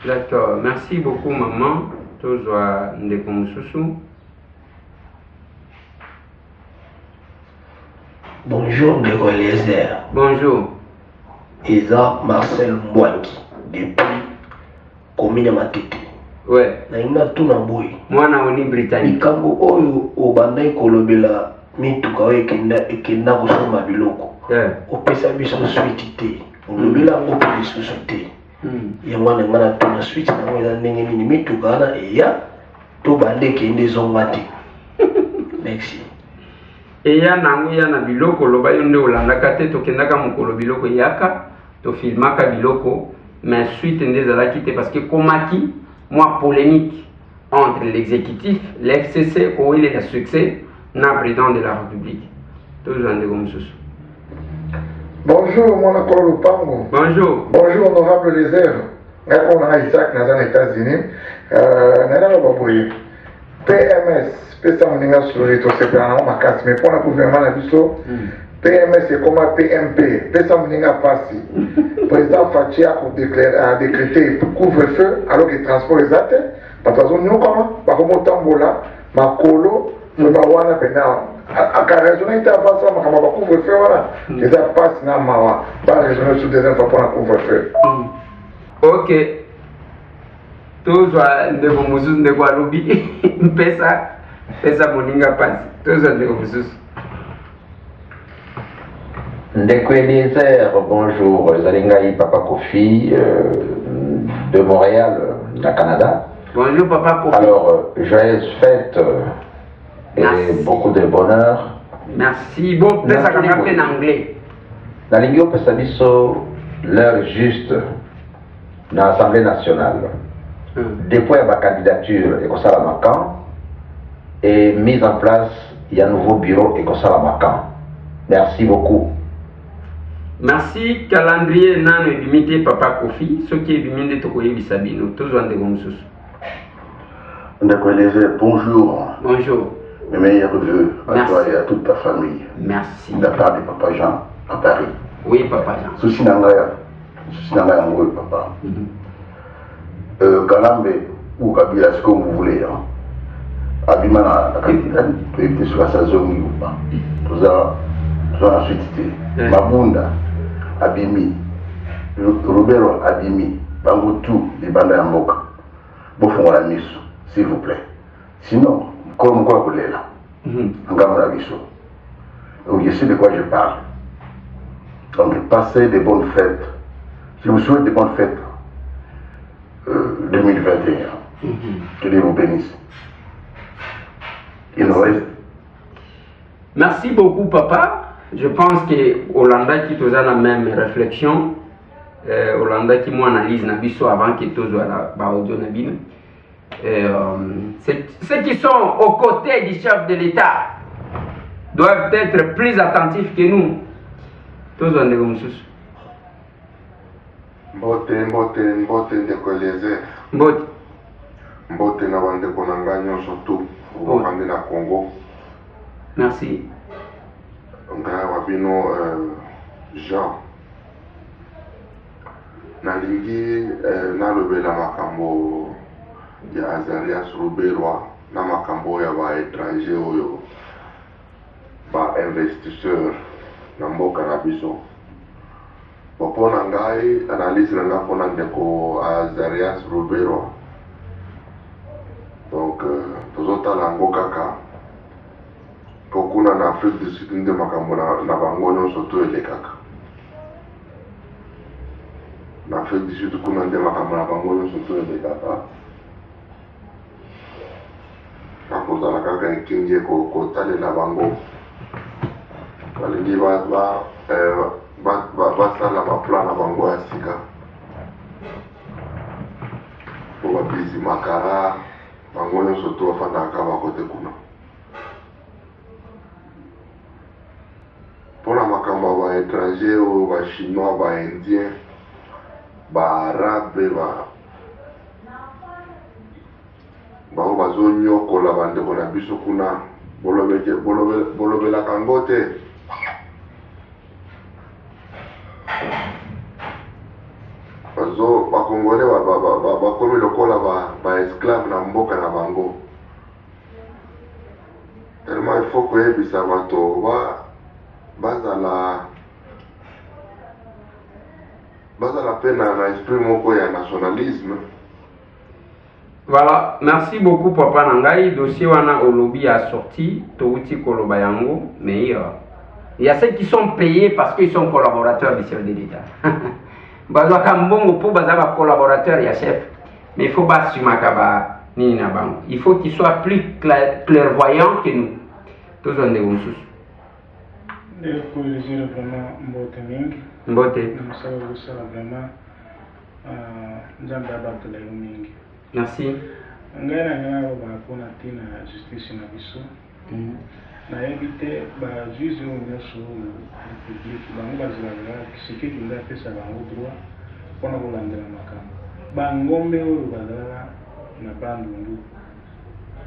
D'accord, merci beaucoup maman. Tozwa ndeko mususu. Bonjour, Ndeko Eliezer. Bonjour. Eza Marcel Mbwangi, depuis commune Matete. Ouais. Nainga tuna boy. Mwana oni Britannique. Likambo oyo obandai kolobela mituka oyo ekenda kosomba biloko. Opesa biso suite te. Olobela ngo pe lisusu te. Yango wana ngana tuna suite nango eza ndenge nini mituka wana eya to bande ekende zonga te. Merci. Eya nango ya na biloko loba yo nde olandaka te tokendaka mokolo biloko yaka tofilmaka biloko mais suite nde ezalaki te parce que komaki mwa polémique entre l'exécutif, l'FCC où il est le succès na président de la République. Toujours ndeko mususu. Bonjour mon akolo Lupango. Bonjour. Bonjour honorable Lézère. On a Isaac dans les États-Unis. Nana Baboye. PMS, pesa moninga suri to se plana ma kasi mais pour la gouvernement na biso PMS c'est comme PMP, pesa moninga passi. Président Fachi a décrété couvre-feu alors que transport les athées. Parce que nous comment par comment tambola makolo mais ba wana pena a raisonner ta face ma kama couvre-feu wana les a passe na mawa ba raisonner sur des infos pour la couvre-feu. OK. Tozwa ndeko mususu ndeko alobi pesa moninga pasi tozwa ndeko mususu. Ndeko Eliezer, bonjour, Zalingaï Papa Kofi de Montréal, au Canada. Bonjour Papa Kofi. Alors, joyeuses fêtes et beaucoup de bonheur. Merci. Bon, pesa kama fait en anglais. La lingio pesa biso l'heure juste dans l'Assemblée nationale. Depuis la candidature et ça la macan et mise en place il y a un nouveau bureau et ça la macan. Merci beaucoup. Merci calendrier nan limité Papa Kofi ce qui est limité tokoye bisabino tous wande gomsus. Ndeko Eliezer, bonjour. Bonjour. Mes meilleurs vœux à toi et à toute ta famille. Merci. De la part de Papa Jean à Paris. Oui Papa Jean. Souci nangaya ngwe papa. Kalambe ou Kabila, ce que vous voulez. Hein. abima na candidat toyebite soki asazongi upa toza na suite te mabunda abimi Robero abimi bango tout libanda ya mboka bofongola miso s'il vous plaît sinon comme quoi kolela ngambo na biso donc je sais de quoi je parle donc passez de bonnes fêtes je vous souhaite de bonnes fêtes 2021 que Dieu vous bénisse. Il nous reste. Merci beaucoup papa. Je pense que Hollanda qui a la même réflexion, Hollanda qui m'analyse na biso avant que tous la audio na bino. Ceux qui sont aux côtés du chef de l'État doivent être plus attentifs que nous. Tous on est comme ça. Mbote ndeko Eliezer. Mbote na bandeko na ngai nyonso tu okokande na Congo. Merci. Ngai wabino Jean. Nalingi nalobela makambo ya Azarias Ruberwa na makambo ya ba étranger oyo ba investisseur na mboka na biso. Popona ngai analyse na nga pona ndeko Azarias Ruberwa. Donc tozotala yango kaka kokuna na Afrique du Sud nde makambo na bango nyonso to elekaka. Na Afrique du Sud kuna nde makambo na bango nyonso to elekaka. Nakozala kaka ekingi kotalela bango balingi basala baplan na bango ya sika po babizi makara bango nyonso to bafandaka bakote kuna. Mpona makambo ya baétranger oyo bachinois baindien baarabe bao bazonyokola bandeko na biso kuna bolobelaka ngo te. Bakongole bakomi lokola baesclave na mboka na bango. Tellement il faut koyebisa bato bazala pe na esprit moko ya nationalisme. Voilà, merci beaucoup papa Nangai. Dossier wana olobi a sorti, touti koloba yango, mais il y a ceux qui sont payés parce qu'ils sont collaborateurs du chef de l'État. Bazwa kambongo pour bazaba collaborateur ya chef, mais il faut pas sumakaba ni na bango. Il faut qu'ils soient plus clairvoyants que nous. Tous on est ousus. Pour les dire vraiment mbote mingi. Mbote. Nous savons ça vraiment nzamba batula mingi. Merci. Ngana ngana ba kona tina justice na biso. Na éviter ba juge nyonso public bango bazala kisiki kinga pesa bango droit pona kolandela makambo. Bangombe oyo bazala na bandundu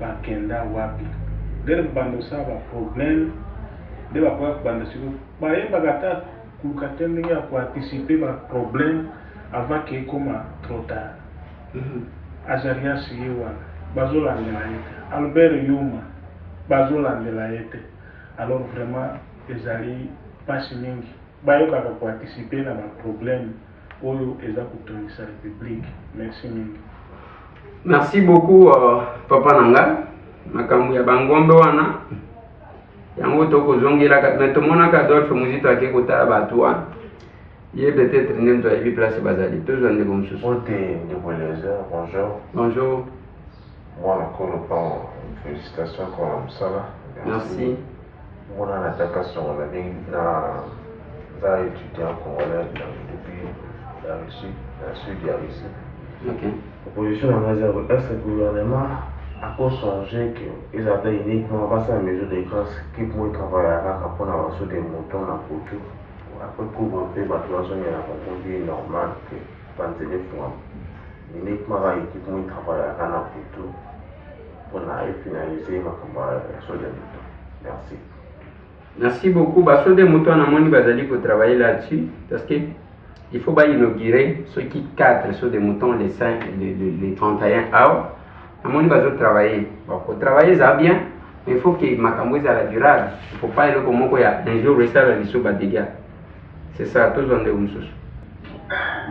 bakenda wapi. Dere bando sa ba problème de ba kwa bando siko ba yeba gata kukatende ya ko anticiper ba problème avant que koma trop tard. Azarias Yewan bazolandela yete Albert Yuma bazolandela yete. Alors vraiment ezali pasi mingi bayebaka koanticipe na baproblème oyo eza kotongisa république. Merci mingi. Merci beaucoup papa Nanga. Makambo ya bangombe wana yango tokozongelaka na tomonaka Adolphe Muzito ake kotala bato wana ye peut-être nde ayebi place bazali tozwande komosusu. Ote Eliezer, bonjour. Bonjour. Moi nakolo pan félicitations kwa msala. Merci. Mwana nataka songa na étudiant congolais depuis la Russie, la sud de la Russie. Ok. Opposition en réserve, est-ce que le gouvernement a songé qu'ils avaient uniquement passé à mesure de grâce qui pourrait travailler à pour avoir des moutons à Poutou. Après couvre-feu, il y a un vie normal que Banzele font. Uniquement l'équipe qui travaille à Poutou pour finaliser ma campagne sur les moutons. Merci. Merci beaucoup. Baso des moutons à mon bazali pour travailler là-dessus parce que il faut pas inaugurer ceux qui 4 sur des moutons les 5 les 31 heures amoni bazo travailler bon ko travailler ça bien mais il faut que makambo za la durable il faut pas eloko moko ya un jour rester la biso ba dégâts c'est ça tous on est mususu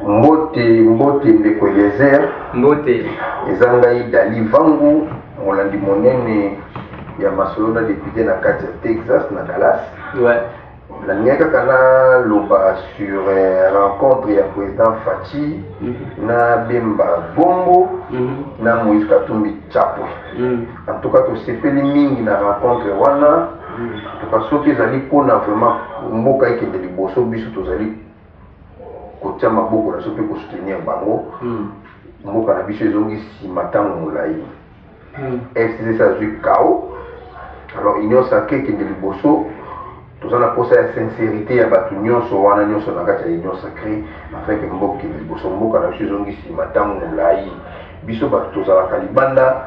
mbote ndeko Eliezer mbote ezangai Dali Vangu molandi monene ya masolo na député na kati ya Texas na Dallas ouais la niaka kana loba sur rencontre ya président Fachi na Bemba Gombo na Moïse Katumbi Chapwe en tout cas to sepeli mingi na rencontre wana to ka soki ezali pona vraiment mboka ikende liboso biso tozali kotia maboko na soki ko soutenir bango mboka na biso ezongi nsima ntango molai FCC azwi kao alors union sacrée ekende liboso tozala posa ya sincérité ya bato nyonso wana nyonso na kati ya union sacrée afin ke mboka ekende liboso mboka na biso ezongi nsima ntango molai biso bato tozalaka libanda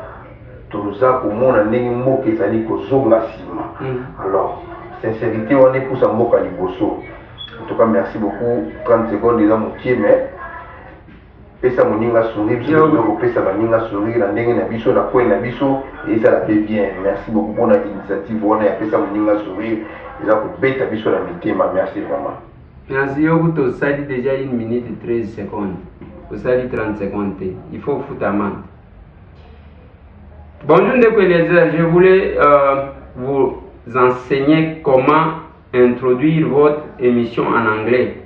toza komona ndenge mboka ezali kozonga nsima alors sincérité wana epusa mboka liboso. En tout cas, merci beaucoup. 30 secondes déjà mon pied, mais pesa moninga sourire, pesa moninga sourire, la ndenge na biso na quoi na biso et ça la fait bien. Merci beaucoup pour l'initiative. On a pesa moninga sourire, déjà pour bête biso la mitema. Merci vraiment. Merci beaucoup. Ça dit déjà 1 minute et 13 secondes. Ça dit 30 secondes. Il faut foutre amende. Bonjour Ndeko Eliezer, je voulais vous enseigner comment introduire votre émission en anglais.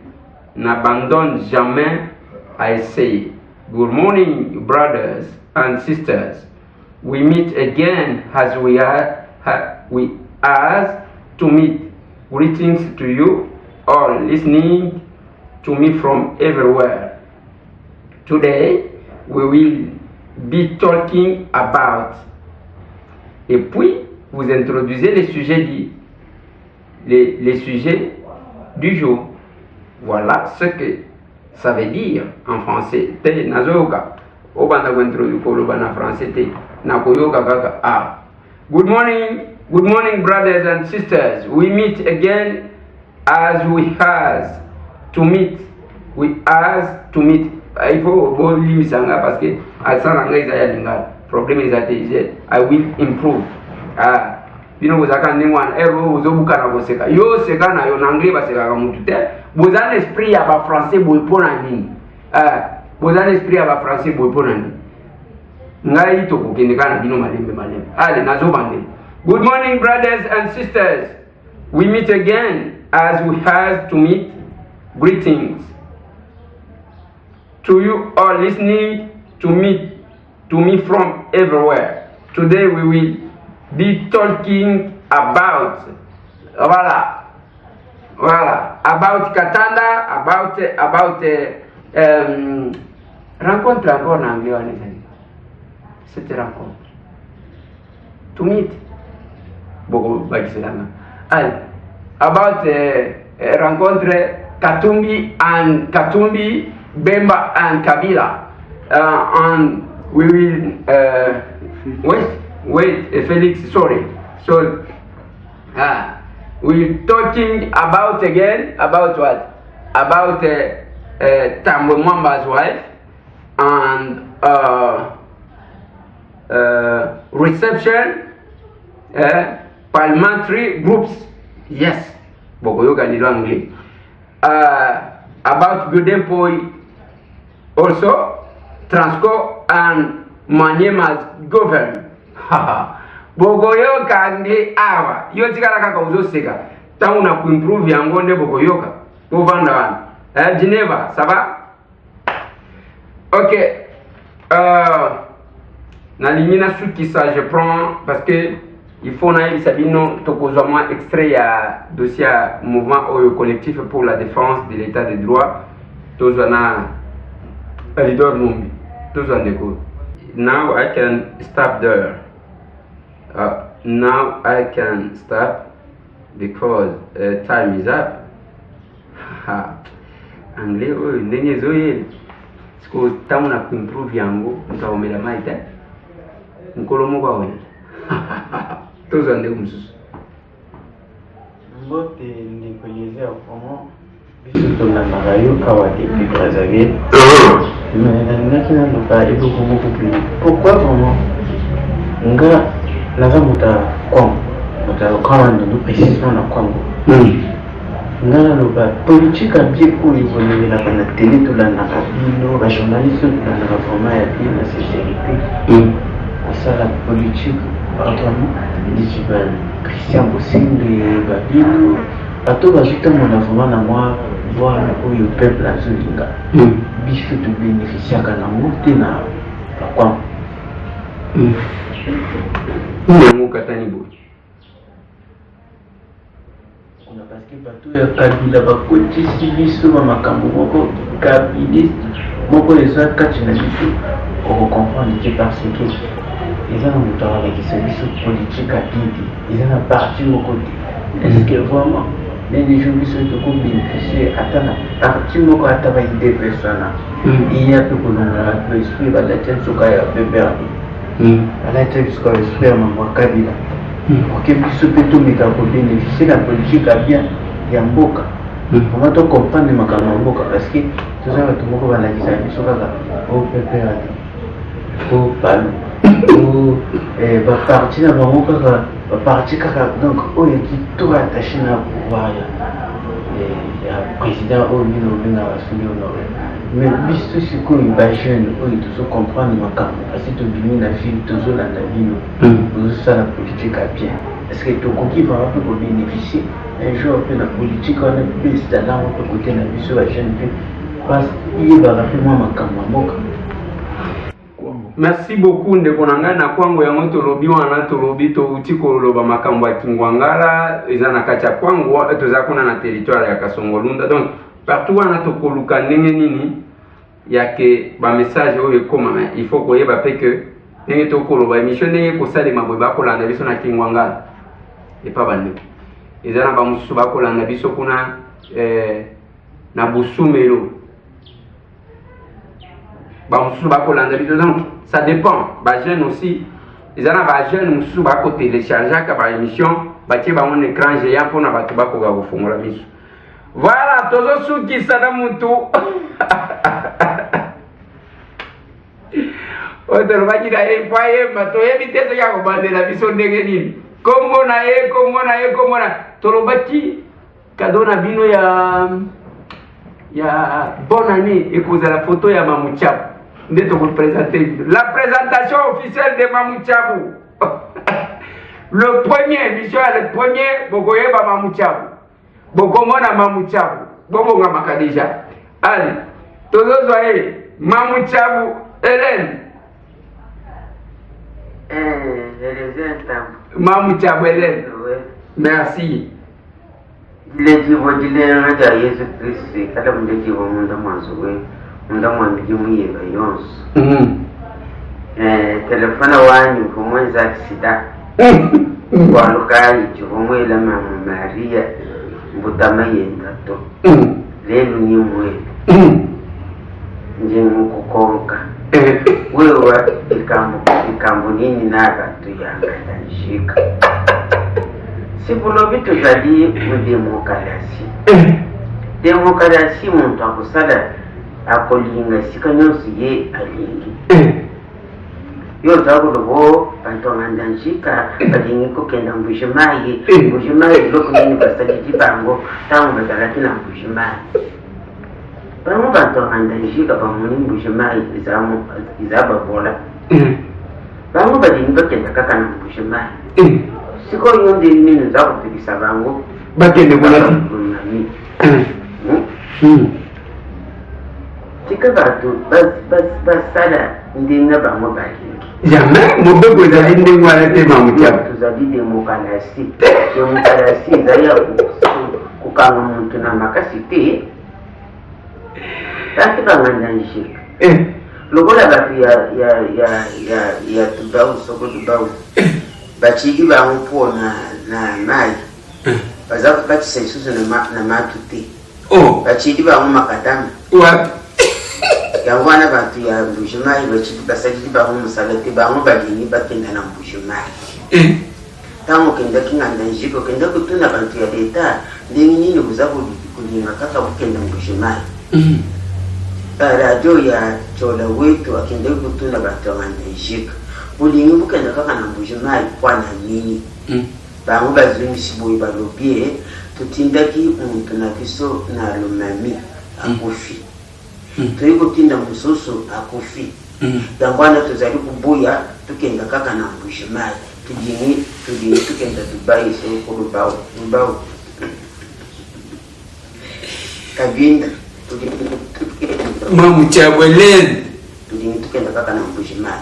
N'abandonne jamais à essayer. Good morning, brothers and sisters. We meet again as we ask to meet. Greetings to you all listening to me from everywhere. Today, we will be talking about. Et puis, vous introduisez les sujets du jour. Voilà ce que ça veut dire en français. Te nazoyoka. Obanda introduire kolobana français te nakoyoka kaka ah. Good morning brothers and sisters. We meet again as we ask to meet. We ask to meet. Il faut limisanga parce que accent anglais ya lingala. Problème is that I will improve. Ah. Bino bozaka ndingwana ero uzobuka na boseka yo seka na yo nangle baseka ka mutu te bozana esprit ya ba français boy pona nini bozana esprit ya ba français boy pona nini ngai to kokende kana bino malembe ale nazo bande. Good morning brothers and sisters, we meet again as we have to meet. Greetings to you all listening to me from everywhere. Today we will be talking about about Katanda, about rencontre encore en anglais on est cette rencontre to meet beaucoup bakiselanga about rencontre Katumbi, Bemba and Kabila and we will wait, Felix, sorry. So, we're talking about again, about what? About Tambo Mwamba's wife and reception, parliamentary groups. Yes, Bogoyoga Nilangli. About Gudempoi, also, Transco and Maniema's government. Bogoyoka ndi awa yo tikala kaka uzoseka tangu na kuimprove yango nde Bogoyoka kovanda wana Geneva ça va. Ok, na limina suki ça je prends parce que il faut na Sabino tokozoma extrait ya dossier mouvement oyo collectif pour la défense de l'état de droit tozana leader numbi tozande ko. Now I can stop there. Now I can stop because time is up. Anglais oyo ndenge zoyeli siko tamu na kuimprove yango ntaomela maita nkolo moko awona tozande kumsusu mbote ndeko Eliezer vraiment biso tolangaka yo awa depuis Brazzaville mais nalingaki naloba eloko moko plus pourquoi vraiment nga naza muta kwangu muta kama ndo précisément na kwangu nga naloba politique ya bien oyo evolelelaka na télé tolandaka bino bajournaliste oyo tolandaka vraiment ya bien na sincérité osala politique pardon nditi Christian Bosimbe babino bato bazotamona vraiment na mwa voile oyo peuple azolinga biso tobénéficiaka nango te na bakwangu yango katani boye parce que bato ya kabila bakotisi biso bamakambo moko kabiliste moko eza kati na biso okokomprendre te parce que eza na moto akolakisa biso politique akiti eza na parti moko te est ce que vraiment nene jo biso tokobénéficie ata na parti moko ata baide persona iya mpe kolongola to esprit balatia nsoka ya peperni balatia biso ka esprit ya mambo ya kabila oke biso mpe tomeka kobénéficie na politique ya bien ya mboka vraiment tocomprendre makambo ya mboka parce que toza bato moko balakisa biso kaka o peperni o palu o baparti na bango kaka baparti kaka donc oyo kitoko attaché na pouvoir ya président oyo bino obengaka basuli honore mais biso sikoyo bajeune oyo tozocomprendre makambo parce tobimi na ville tozolanda bino tozosala politique ya bien est ce que tokoki vraiment mpe kobénéficie un jour mpe na politique wana mpe esalango mpe kote na biso bajeune mpe parce iyebaka mpe mwa makambo ya mboka. Merci beaucoup ndeko na ngai na kwangu yango tolobi wana tolobi touti koloba makambo ya Kingwangala eza na kati ya kwangu toza kuna na territoire ya Kasongolunda donc partout wana tokoluka ndenge nini yake ba message oyo ekoma il faut koyeba pe que ndenge tokoloba émission ndenge kosalema boye bakolanda biso na Kingwangala epa bandeko eza na bamosusu bakolanda biso kuna na Busumelo bamosusu bakolanda biso donc ça dépend ba jeune aussi ils en a ba jeune mosusu bako télécharger ka ba émission batie ba mon écran géant pour na bato bako ga kofungola biso voilà tozo suki sana mutu otero baki da e paye mato e bitese ya ko bandela biso ndenge nini kombo na tolo baki kadona bino ya bonne année et cause la photo ya Mamouchab. De te présenter la présentation officielle de Mamouchabou. Le premier, monsieur, le premier, Bogoye ba Mamouchabou. Bogomona Mamouchabou. Bobonga Makadija. Allez, tous les soyez Mamouchabou, Hélène. Mamouchabou, Hélène. Merci. Dile jibo dile raja Yesu Kristo kada munde jibo munda mwanzuwe munda mwambiji muyeba yonso telefona wanyu kumwenza aksida walukali jibo mwela mama Maria mbutama yenda to lelu ni mwe nje mukukonka wewa ikambu nini naga tuyanga tanishika sibulo bitu jadi mudemokrasi demokrasi muntu akusala akolinga sikanyonsi ye alingi yo zabulo bantonga nshika balingi kokenda mbujimayi lokunini basajiji bango tangu batalaki na mbujimayi bango bantonga nshika bamuni mbujimayi izababola bango balingi bakenda kaka na mbujimayi siko yonde nini za kupikisa bango bakende bulati tika batu basala ndinga bango balingi jamais mobego ezali ndenge wana te Mamouchab tozali demokrasi ezali kukanga muntu na makasi te tanti banganda nshika lokola batu ya tubau soko tubau bachigi bangu po na mai baza batisa isusu na matu te bachigi bangu makatama yango wana bantu ya mbujimai bachigi basajidi bangu musala te bangu balingi bakenda na mbujimai tango kenda kinganda njiko kenda kutuna bantu ya leta ndenge nini buza kulinga kaka kukenda mbujimai radio ya chola wetu akenda kutuna bantu ya njiko bolingi bokenda kaka na mbujimai kwana nini bango bazwingisi boye balobie totindaki muntu na biso na lomami akufi toyi kotinda mosusu akufi yango wana tozali koboya tokenda kaka na mbujimai tudingi tukenda dubai soko lubao kabinda mamuchabweleni tudingi tukenda kaka na mbujimai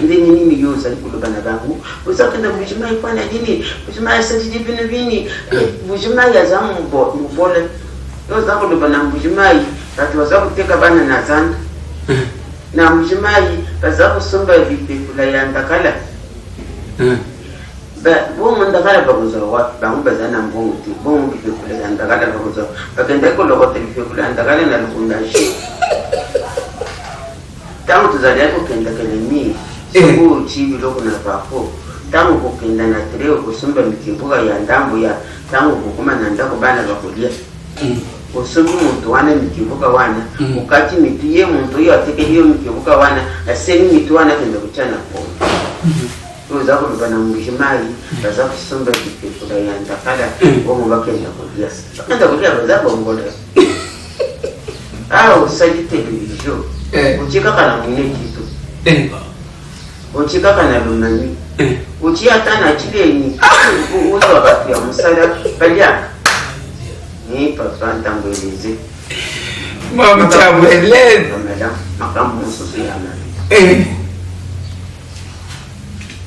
ndi nini miyoza kuloba na bangu usakenda mbujimai kwana nini mbujimai sati bino bini mbujimai azamu mbole yoza kuloba na mbujimai tatu wasakuteka bana na zanda na mbujimai bazakusomba vipekula ya ndakala bongo ndakala bakuza wapi bangu bazana mbongo ti bongo vipekula ya ndakala bakuza bakenda kolokota vipekula ya ndakala na lukundashi tangu tuzalia kukenda kelemi siku chibi loko na pako tangu kukenda na tereo kusumba mikivuka ya ndambo ya tangu kukuma na ndako bana bakulia kusumbi muntu wana mikivuka wana ukati mitu ye muntu yo ateke hiyo mikivuka wana aseni mitu wana kenda kuchana kwa uza kulupa na mbujimai baza kusumba mikivuka ya ndakala omu bakenda kulia bakenda kulia baza bongola usaji television uchika kana mwine kitu uchika kana lumani uchi atana chileni uzo wakati ya musala palia ni papa ntambweleze mama ntambweleze makamu mususu ya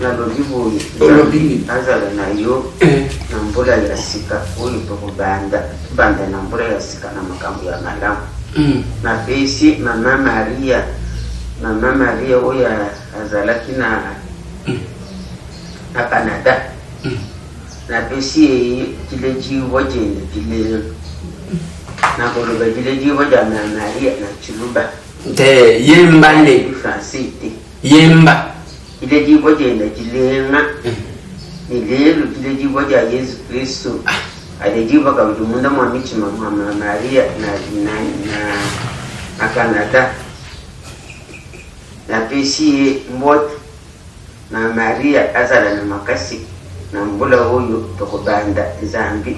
na lobibu azala nayo na mbula ya sika uyu toko banda na mbula ya sika na makamu ya malamu na pesi mama Maria oya azalaki na Canada na pesi kileji wajene kile na koloba kileji waja Maria na chuluba te yemba le français te yemba kileji wajene kilenga ni lelo kileji waja Yesu Kristo alijiba kwa munda mwa michima mwa Maria na Canada na pesi mbot na Maria azala na makasi na mbula huyo tokobanda zambi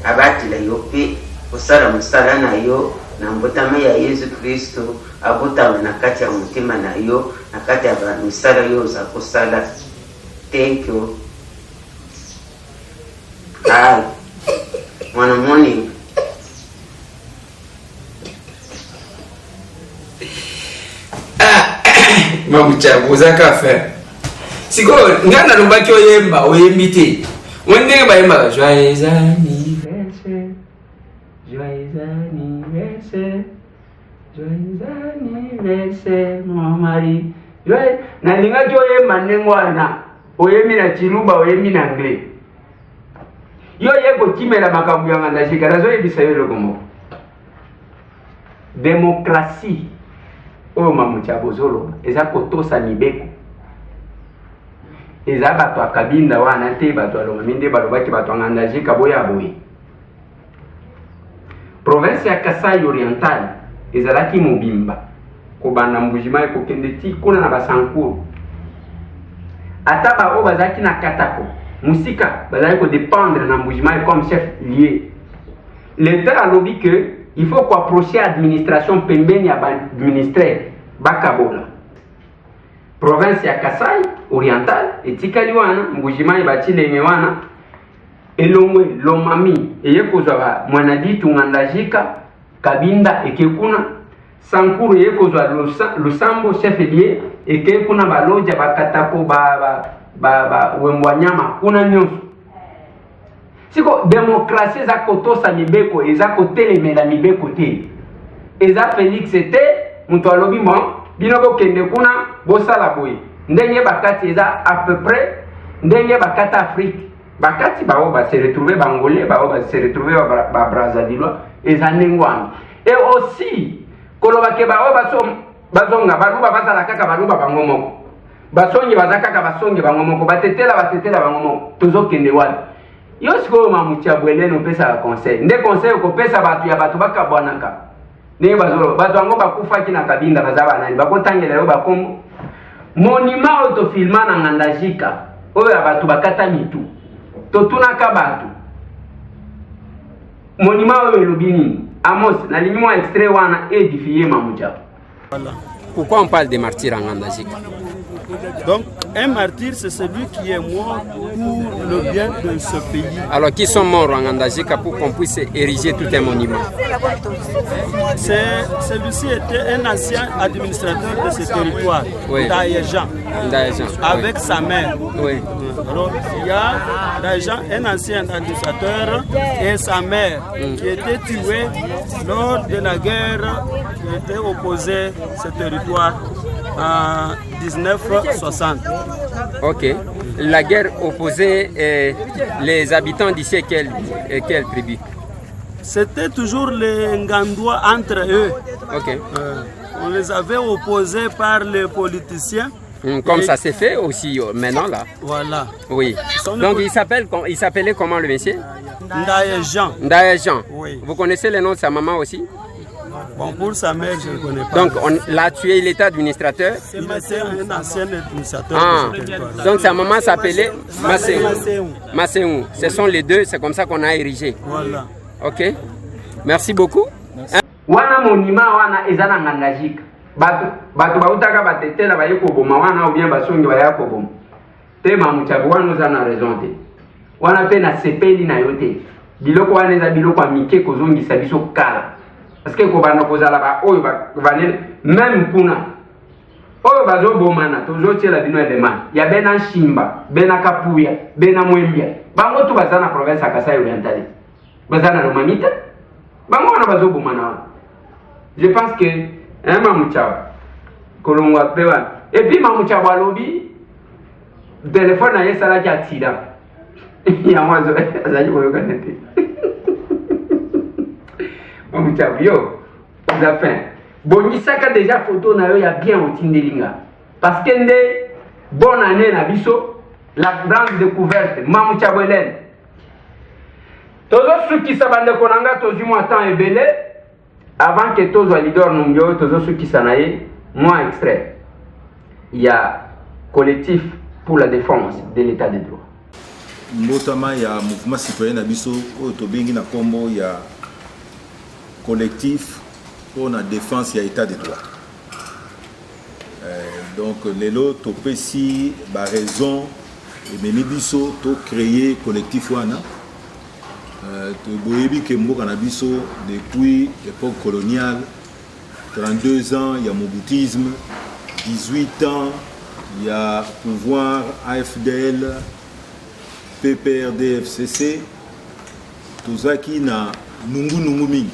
abatila yo pe usala musala na yo na mbotama ya Yesu Kristo abota na kati ya mutima na yo na kati ya misala yo za kusala. Thank you. Mwana morning. Mamuchabuza kafe. Siko ngana lumbaki oyemba oyembite. Wende ba yemba joyeux anniversaire. Joyeux anniversaire. Joyeux anniversaire mon mari. Joyeux na linga joyemba nengwana. Oyemi na chiluba oyemi na anglais. Yo yeko kimela makambo ya ngandashika nazo yebisa yo lokomo. Démocratie oyo mamuchabozolo eza kotosa mibeko eza bato akabinda wana te bato alomami nde balobaki bato angandashika boya boye. Province ya Kasai Oriental ezalaki mobimba kobanda mbujimai kokende ti kuna na basankuru ata bao bazalaki na katako musika bazali ko dépendre na mbujimai comme chef lié. L'État a lobby que il faut qu'approcher administration pembeni ya administrer bakabola. Province ya Kasai Oriental etikali wana mbujimai bachilenge wana elongwe lomami eyekozwa mwanaditu ngandajika kabinda ekekuna sankuru eyekozwa lusambo chef lié ekekuna baloja bakatako ba wembwanyama kuna nyonso. Siko demokrasi eza kotosa mibeko eza kotelemela mibeko te. Eza Félix te mutu alobi bon bino bokende kuna bosala boye. Ndenge bakati eza à peu près ndenge bakati Afrique. Bakati bao ba se retrouver bangolais, bao ba se retrouver ba Brazzaville eza ndengwana. Et aussi koloba ke bao bazonga baluba bazala kaka baluba bangomoko. Basongi bazaka basongi bangomoko batetela bangomoko tozokende wana. Yo siko mamuchabwele no pesa conseil. Nde conseil ko pesa batu ya batu bakabwanaka. Ne bazolo batu ango bakufa kina kabinda bazaba nani bakotangela yo bakombo. monument autofilma na ngandajika oyo abatu bakata mitu totunaka batu monument oyo elobi nini Amos na ligne extrait wana édifié Mamoucha. Voilà. Pourquoi on parle des martyrs en Ngandajika? Donc, un martyr, c'est celui qui est mort pour le bien de ce pays. Alors, qui sont morts en Ngandajika pour qu'on puisse ériger tout un monument? Celui-ci était un ancien administrateur de ce territoire, oui. Ndayejan, avec oui. sa mère. Oui. Alors, il y a Ndayejan, un ancien administrateur, et sa mère, qui était tuée lors de la guerre qui était opposée à ce territoire en 1960. Ok. La guerre opposait les habitants d'ici quelle tribu? C'était toujours les Ngandois entre eux. Ok. On les avait opposés par les politiciens. Comme ça s'est fait aussi maintenant là. Voilà. Oui. Donc il s'appelait comment le monsieur? Ndayejan. Ndayejan. Oui. Vous connaissez le nom de sa maman aussi? Bon, pour sa mère, je ne connais pas. Donc on l'a tué, il était administrateur? Il était un ancien administrateur. Ah. Donc sa maman s'appelait Masséou. Ce sont les deux, c'est comme ça qu'on a érigé. Voilà. Ok. Merci beaucoup. Wana monument wana ezana ngandajika. Batu bautaka batetela baye koboma wana ou bien basongi baye koboma. Te Mamoucha wana ozana raison te. Wana pe na sepeli na yote. Biloko wana eza biloko amike kozongisa biso kala. Parce que kobana kozala ba oyo banene même kuna. Oyo bazo bomana tozo tiela bino elema. Ya bena Shimba, bena Kapuya, bena Mwembia. Bango tu bazana province ya Kasai Oriental. Bazana Romamita. Bango wana bazo bomana. Je pense que Mamoucha kolongwa pewa. Et puis Mamoucha walobi téléphone na yesala ki atida. Ya mwazo azali koyoka nete. Mamoucha yo za fin. Bongisaka déjà photo na yo ya bien otindelinga. Parce que nde bonne année na biso la grande découverte Mamoucha Bwelen. Tozo suki sabande konanga tozu mo temps ebele avant que tozo leader nungyo tozo suki sanaye moi extrait. Il y a collectif pour la défense de l'état de droit. Mbotama ya mouvement citoyen na biso oyo tobengi na kombo ya collectif pour la défense ya état de droit. Donc lelo topesi ba raison et meni biso to créer collectif wana. Boyebi ke mboka na biso depuis l'époque coloniale, 32 ans il y a moboutisme, 18 ans il y a pouvoir AFDL, PPRD, FCC, tozaki na nungu mingi.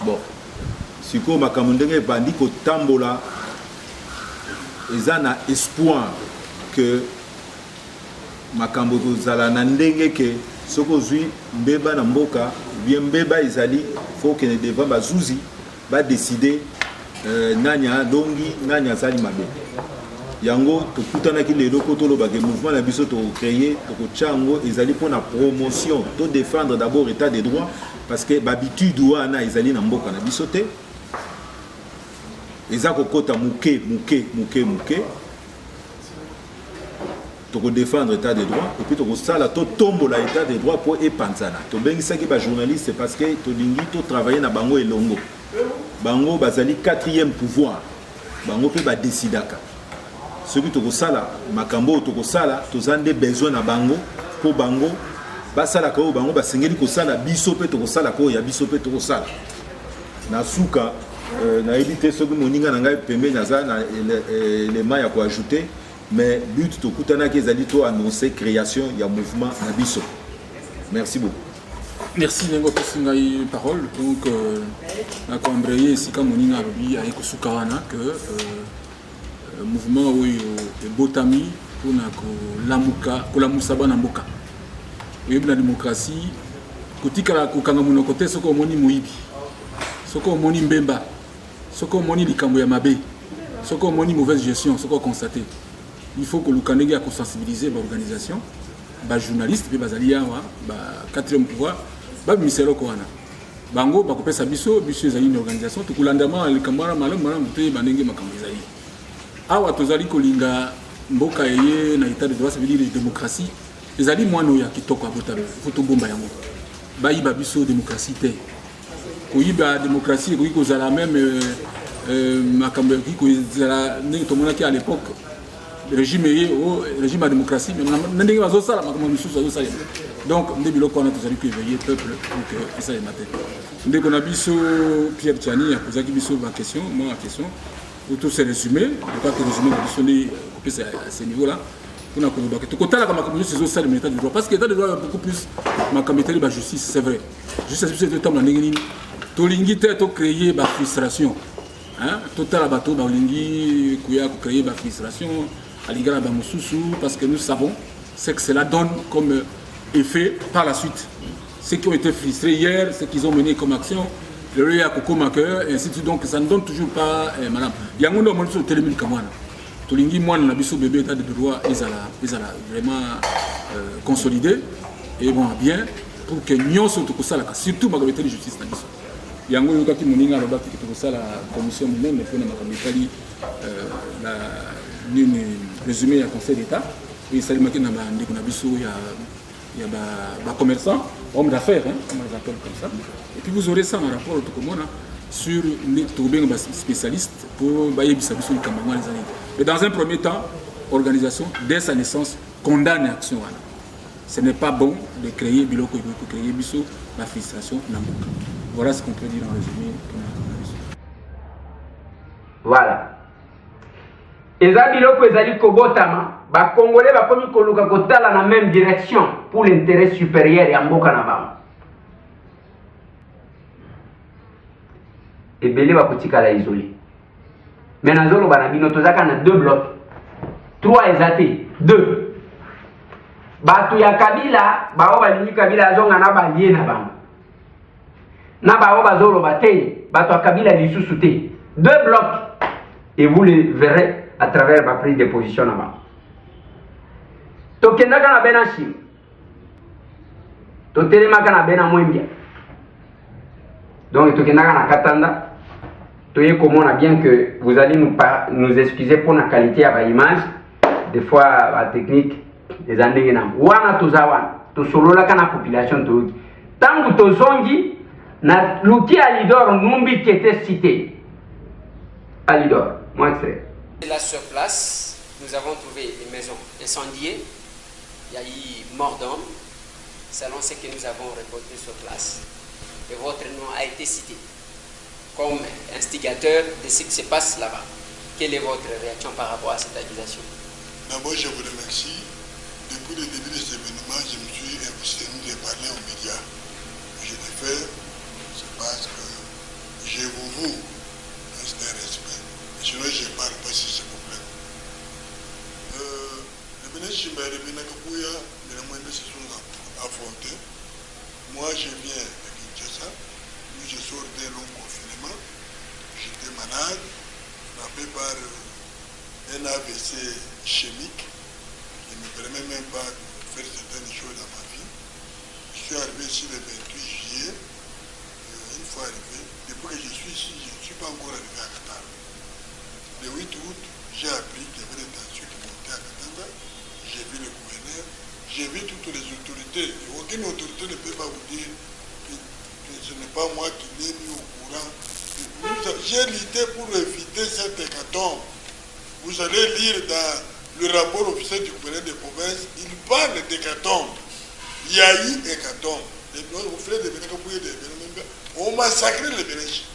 Bon, siko makambo ndenge bandi kotambola eza na espoir que makambo kozala na ndenge ke soko zui mbeba na mboka bien mbeba ezali faut que ne devant bazuzi ba décider nanya dongi nanya zali mabe yango tokutanaki lelo ko toloba ke mouvement na biso to créer to chango ezali pour la promotion to défendre d'abord état de droit parce que habitude wana ezali na mboka na biso te ezako kota muke to défendre l'état de droit et puis to sala to tombo la état de droit pour epanzana to bengisa ki ba journaliste parce que to lingi to travailler na bango elongo bango bazali 4e pouvoir bango pe ba décidaka ce qui to sala makambo to sala to zande besoin na bango pour bango basala ko bango basengeli ko sala biso pe to sala ko ya biso pe to sala na suka na éviter ce que moninga na ngai pembe naza na élément ya ko ajouter. Mais but to kutana ki ezali to annoncer création ya mouvement na biso. Merci beaucoup. Merci nengo pesingai parole. Donc na ko embrayer sika moninga lobi ay ko sukawana que mouvement oyo botami pona ko lamuka ko lamusa bana mboka. Oyo la démocratie kotikala ko kanga monoko te soko moni moyibi. Soko moni mbemba. Soko moni likambo ya mabe. Soko moni mauvaise gestion, soko constater. Il faut que le Canada a sensibilisé l'organisation, les journalistes, les basalia, le 4e pouvoir, les ministères Koana. Bango, bakopesa biso, biso ezali une organisation, tout le monde le camarade malin, malin, muté, banenge makambo ezali. awa tozali kolinga mboka eye na état de droit, ça veut dire démocratie. Ezali mwana ya kitoko abotami foto bomba yango. Bayiba biso démocratie te. Koyiba démocratie ekoki kozala même makambo ekoki kozala ndenge tomonaki à l'époque régime eye o régime ya démocratie mais ndenge bazosala makambo misusu bazosala. Donc nde biloko wana tozali koéveiller peuple pour que esalema te. Ndeko na biso Pierre Tchani akozaki biso ba question, moi la question pour tout se résumer, ne pas que résumer la question à ce niveau-là. On a connu que tout la comme ces autres salles l'état de droit parce que l'état de droit beaucoup plus ma comité de justice, c'est vrai. Juste c'est le temps la négini. To lingi te to créer ba frustration. Hein? Total la bateau ba lingi kuya créer ba frustration à l'égard ba mususu parce que nous savons c'est que cela donne comme effet par la suite. Ceux qui ont été frustrés hier, ceux qu'ils ont mené comme action, le roi à Coco Maker, et ainsi de suite. Donc ça ne donne toujours pas, madame. Il y a un monde qui est télémique comme moi. Tout le monde, le bébé état de droit, ils ont vraiment consolidé et bon, bien pour que nous soyons tous ça, surtout ma comité de justice. Il y a un monde qui m'a dit que la commission même pour la comité la résumé à conseil d'État. Et ça m'a dit que il y a des commerçants, hommes d'affaires, hein, on les appelle comme ça. Et puis vous aurez ça en rapport tout le monde sur les spécialistes pour bailler sur le Cameroun les années. Mais dans un premier temps, l'organisation, dès sa naissance, condamne l'action. Ce n'est pas bon de créer biloko pour créer biso la frustration n'amboka. Voilà ce qu'on peut dire en résumé. Voilà. Eza biloko ezali kobotama. Les Congolais vont koluka kotala na même direction pour l'intérêt supérieur ya mboka na bango. Ebele bakotikala isolé. Mais nazolo bana bino tozaka na 2 blocs. 3 ezate, 2. Batu ya Kabila, bao balingi Kabila azonga na balie na bango. Na bao bazolo bate, batu ya Kabila lisusu te. 2 blocs. Et vous les verrez à travers ma prise de position là-bas. Tokendaka na bena shim. Totelemaka na bena mwembia. Donc tokendaka na katanda. Toye komona bien que vous allez nous excuser pour la qualité de l'image. Des fois la technique des andenge na. Wana tozawana. Tosololaka na population to. Tangu tozongi na luki Alidor numbi qui était cité. Alidor, moi extrait. Là sur place, nous avons trouvé des maisons incendiées. Il y a eu mort d'homme, selon ce que nous avons reporté sur place. Et votre nom a été cité comme instigateur de ce qui se passe là-bas. Quelle est votre réaction par rapport à cette accusation? D'abord, je vous remercie. Depuis le début de cet événement, je me suis abstenu de parler aux médias. Je l'ai fait, c'est parce que je vous voue un certain respect. Sinon, je ne parle pas si c'est problème. Moi, je viens de Kinshasa, puis je sors d'un long confinement. J'étais malade, frappé par un AVC chimique qui ne me permet même pas de faire certaines choses dans ma vie. Je suis arrivé ici le 28 juillet. Une fois arrivé, depuis que je suis ici, je ne suis pas encore arrivé à Qatar. Le 8 août, j'ai appris qu'il y avait des tensions qui montaient à Katanga. J'ai vu le gouverneur, j'ai vu toutes les autorités. Aucune autorité ne peut pas vous dire que ce n'est pas moi qui l'ai mis au courant. J'ai lutté pour éviter cette hécatombe. Vous allez lire dans le rapport officiel du gouverneur de province, il parle d'hécatombe. Il y a eu hécatombe. On massacrait les Bénéchis.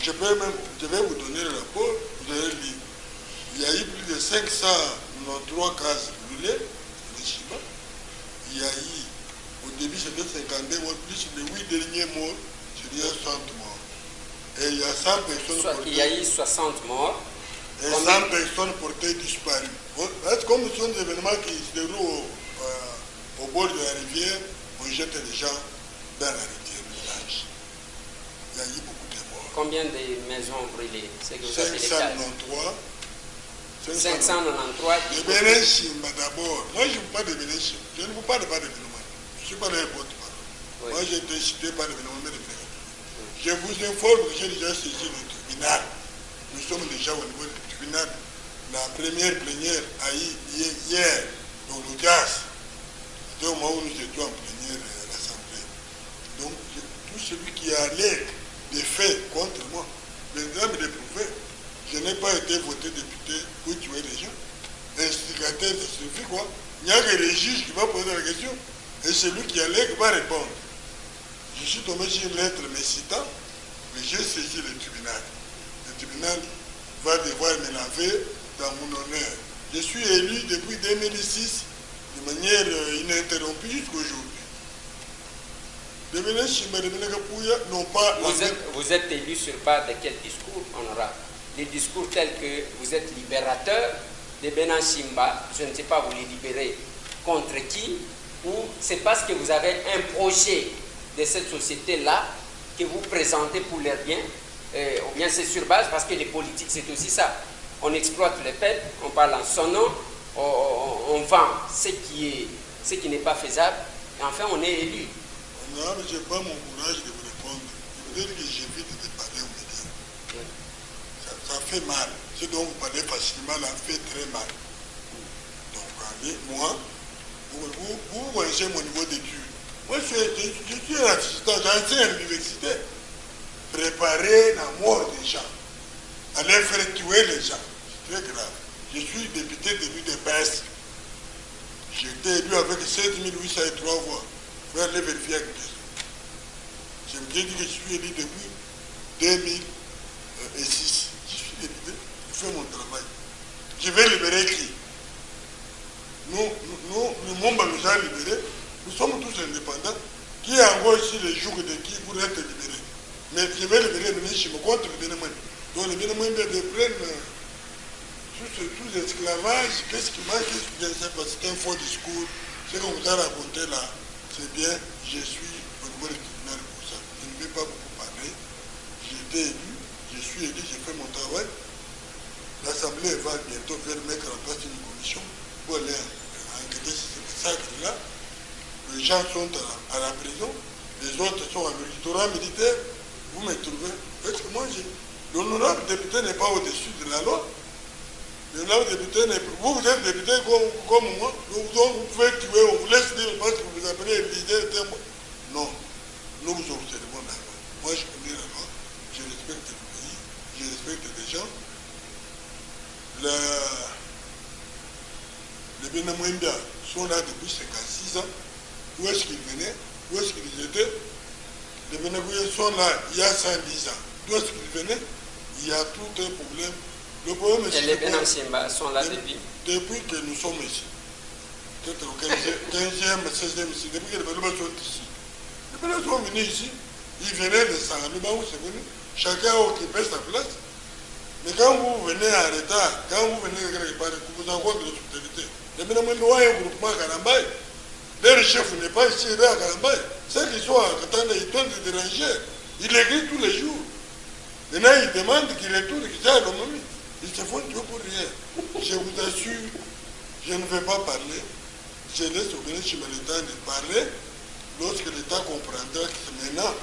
Je vais vous donner le rapport, vous allez lire. Il y a eu plus de 593 cases brûlées, il y a eu, au début c'était 52 morts, plus les 8 derniers morts, c'est-à-dire 60 morts. Et il y a 100 personnes portées. Il y a eu 60 morts. Et 100 personnes portées disparues. Comme ce sont des événements qui se déroulent au bord de la rivière, on jette les gens dans la rivière, le village. Il y a eu beaucoup de morts. Combien de maisons brûlées? 593. 593. Les Bénéchim, d'abord. Moi, je ne veux pas de Bénéchim. Je ne veux pas de d'événements. Je ne suis pas dans les porte-parole. Oui. Moi, j'ai été cité par l'événement de Bénéchim. Je vous informe que j'ai déjà saisi le tribunal Nous sommes déjà au niveau du tribunal. La première plénière a eu hier dans l'audience. C'était au moment où nous étions en plénière à l'Assemblée. Donc, tout celui qui allègue des faits contre moi, viendra me les prouver. Je n'ai pas été voté député pour tuer les gens. Instigateur, ça suffit quoi? Il n'y a que les juges qui vont poser la question. Et celui qui allègue va répondre. Je suis tombé sur une lettre me citant, mais j'ai saisi le tribunal. Le tribunal va devoir me laver dans mon honneur. Je suis élu depuis 2006 de manière ininterrompue jusqu'aujourd'hui. Vous êtes élu sur base de quel discours, honorable? Des discours tels que vous êtes libérateur de Benan Simba, je ne sais pas, vous les libérez contre qui, ou c'est parce que vous avez un projet de cette société-là que vous présentez pour leur bien, ou bien c'est sur base, parce que les politiques c'est aussi ça. On exploite le peuple, on parle en son nom, on vend ce qui n'est pas faisable, et enfin on est élu. Non, mais je n'ai pas mon courage de vous répondre. Je veux dire que j'évite de parler aux médias. Ça fait mal. Ce dont vous parlez facilement, ça fait très mal. Donc, moi, vous connaissez mon niveau d'études. Moi, je suis un assistant, j'enseigne à l'université. Préparer la mort des gens. Aller faire tuer les gens. C'est très grave. Je suis député d'élu de Pest. J'ai été élu avec 16 803 voix. Vous pouvez aller vérifier avec question. Je me dis que je suis élu depuis 2006. Je suis député, je fais mon travail. Je vais libérer qui? Nous nous a libérés. Nous sommes tous indépendants. Qui est encore ici les jours de qui pour être libéré? Mais je vais libérer le Bénin contre le Bénin. Donc le Bénin de prendre sous esclavage. Qu'est-ce qui manque? Je ne sais pas, c'est un faux discours. Ce qu'on vous a raconté là, c'est bien, je suis au niveau du tribunal pour ça. Je ne vais pas beaucoup parler. J'ai été élu, je suis élu, j'ai fait mon travail. L'Assemblée va bientôt faire mettre en place une commission pour aller enquêter sur ce massacre-là. Les gens sont à la prison, les autres sont en littoral militaire. Vous me trouvez? Parce que moi, l'honorable député n'est pas au-dessus de la loi. L'honorable député n'est pas. Vous êtes député comme moi. Vous pouvez tuer, on vous laisse dire parce que vous appelez le leader. Non, nous vous observons la loi. Moi, je connais la loi. Je respecte le pays. Je respecte les gens. Les Bénamouinda sont là depuis 56 ans. Où est-ce qu'ils venaient? Où est-ce qu'ils étaient? Les Bénamouinda sont là il y a 110 ans. D'où est-ce qu'ils venaient? Il y a tout un problème. Le problème est et les Bénamouinda sont là depuis que nous sommes ici. Peut-être au 15e, 16e ici. Depuis que les Bénamouinda sont ici. Les Bénamouinda sont venus ici. Ils venaient de Sangalou, où c'est venu. Chacun a occupé sa place. Mais quand vous venez en retard, quand vous venez de quelque part, vous rencontrez l'hospitalité. Les Bénamouinda ont un groupement à Kalambaye. Leur chef n'est pas ici, là à Kalambaye. Ceux qui sont à Katanda, ils tentent de déranger. Ils l'écrivent tous les jours. Maintenant, ils demandent qu'ils retournent, qu'ils aient l'autonomie. Ils se font tuer pour rien. Je vous assure, je ne vais pas parler. Je laisse au Bénin le temps de parler lorsque l'État comprendra que c'est maintenant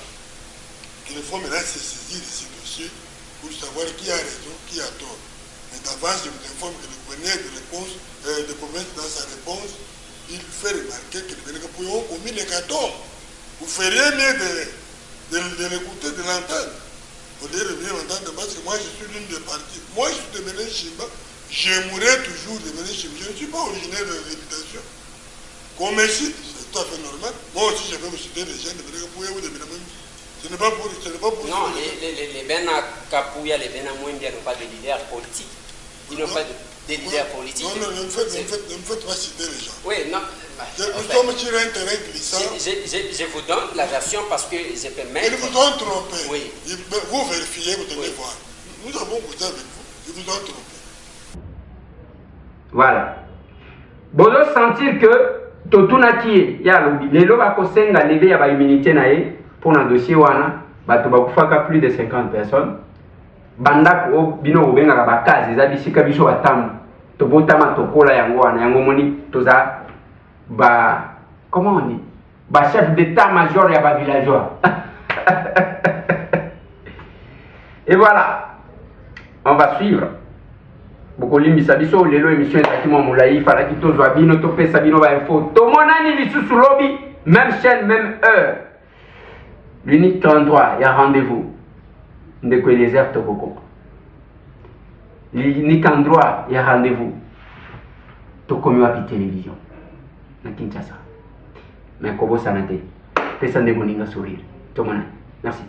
qu'il faut maintenant se saisir de ces dossiers pour savoir qui a raison, qui a tort. Mais d'avance, je vous informe que le gouverneur de province, dans sa réponse, il fait remarquer que les Bénégapouyons ont commis l'hécatombe. Vous feriez mieux de l'écouter, de l'entendre. Au lieu de bien l'entendre, parce que moi je suis l'une des parties. Moi je suis de Bénin Chimba, je mourrai toujours de Bénin Chimba. Je ne suis pas originaire de l'habitation. Qu'on me cite, c'est tout à fait normal. Moi aussi je vais me citer des gens de Bénégapouyons ou de Bénégapouyons. Ce n'est pas pour. Non, les Bénakapouya, les Bénamouindia n'ont pas de leader politique. Ils n'ont pas de leader politique. Non, ne me faites pas citer les gens. Oui, non. Nous sommes sur un terrain glissant. Je vous donne la version parce que je peux mettre. Ils vous ont trompé. Oui. Vous vérifiez, vous devez voir. Nous avons goûté avec vous. Ils vous ont trompé. Voilà. Bozo sentir que totunaki ya lobi lelo bakosenga lever ya ba immunité na ye pour un dossier wana bato bakufaka plus de 50 personnes bandako bino obengaka bakazi eza bisika biso batamu tobotama tokola yango wana yango moni toza comment on dit chef d'état major ya villageois. Et voilà, on va suivre. Bokolimbi sabiso lelo émission ezaki mo molayi fala ki tozwa bino topesa bino ba info tomonani lisusu lobi même chaîne même heure l'unique endroit il y a rendez-vous ndeko Eliezer Tokoko l'unique endroit il y a rendez-vous tokomi wapi télévision na Kinshasa mais kobo sanate pesa ndeko ninga sourire tomonani merci.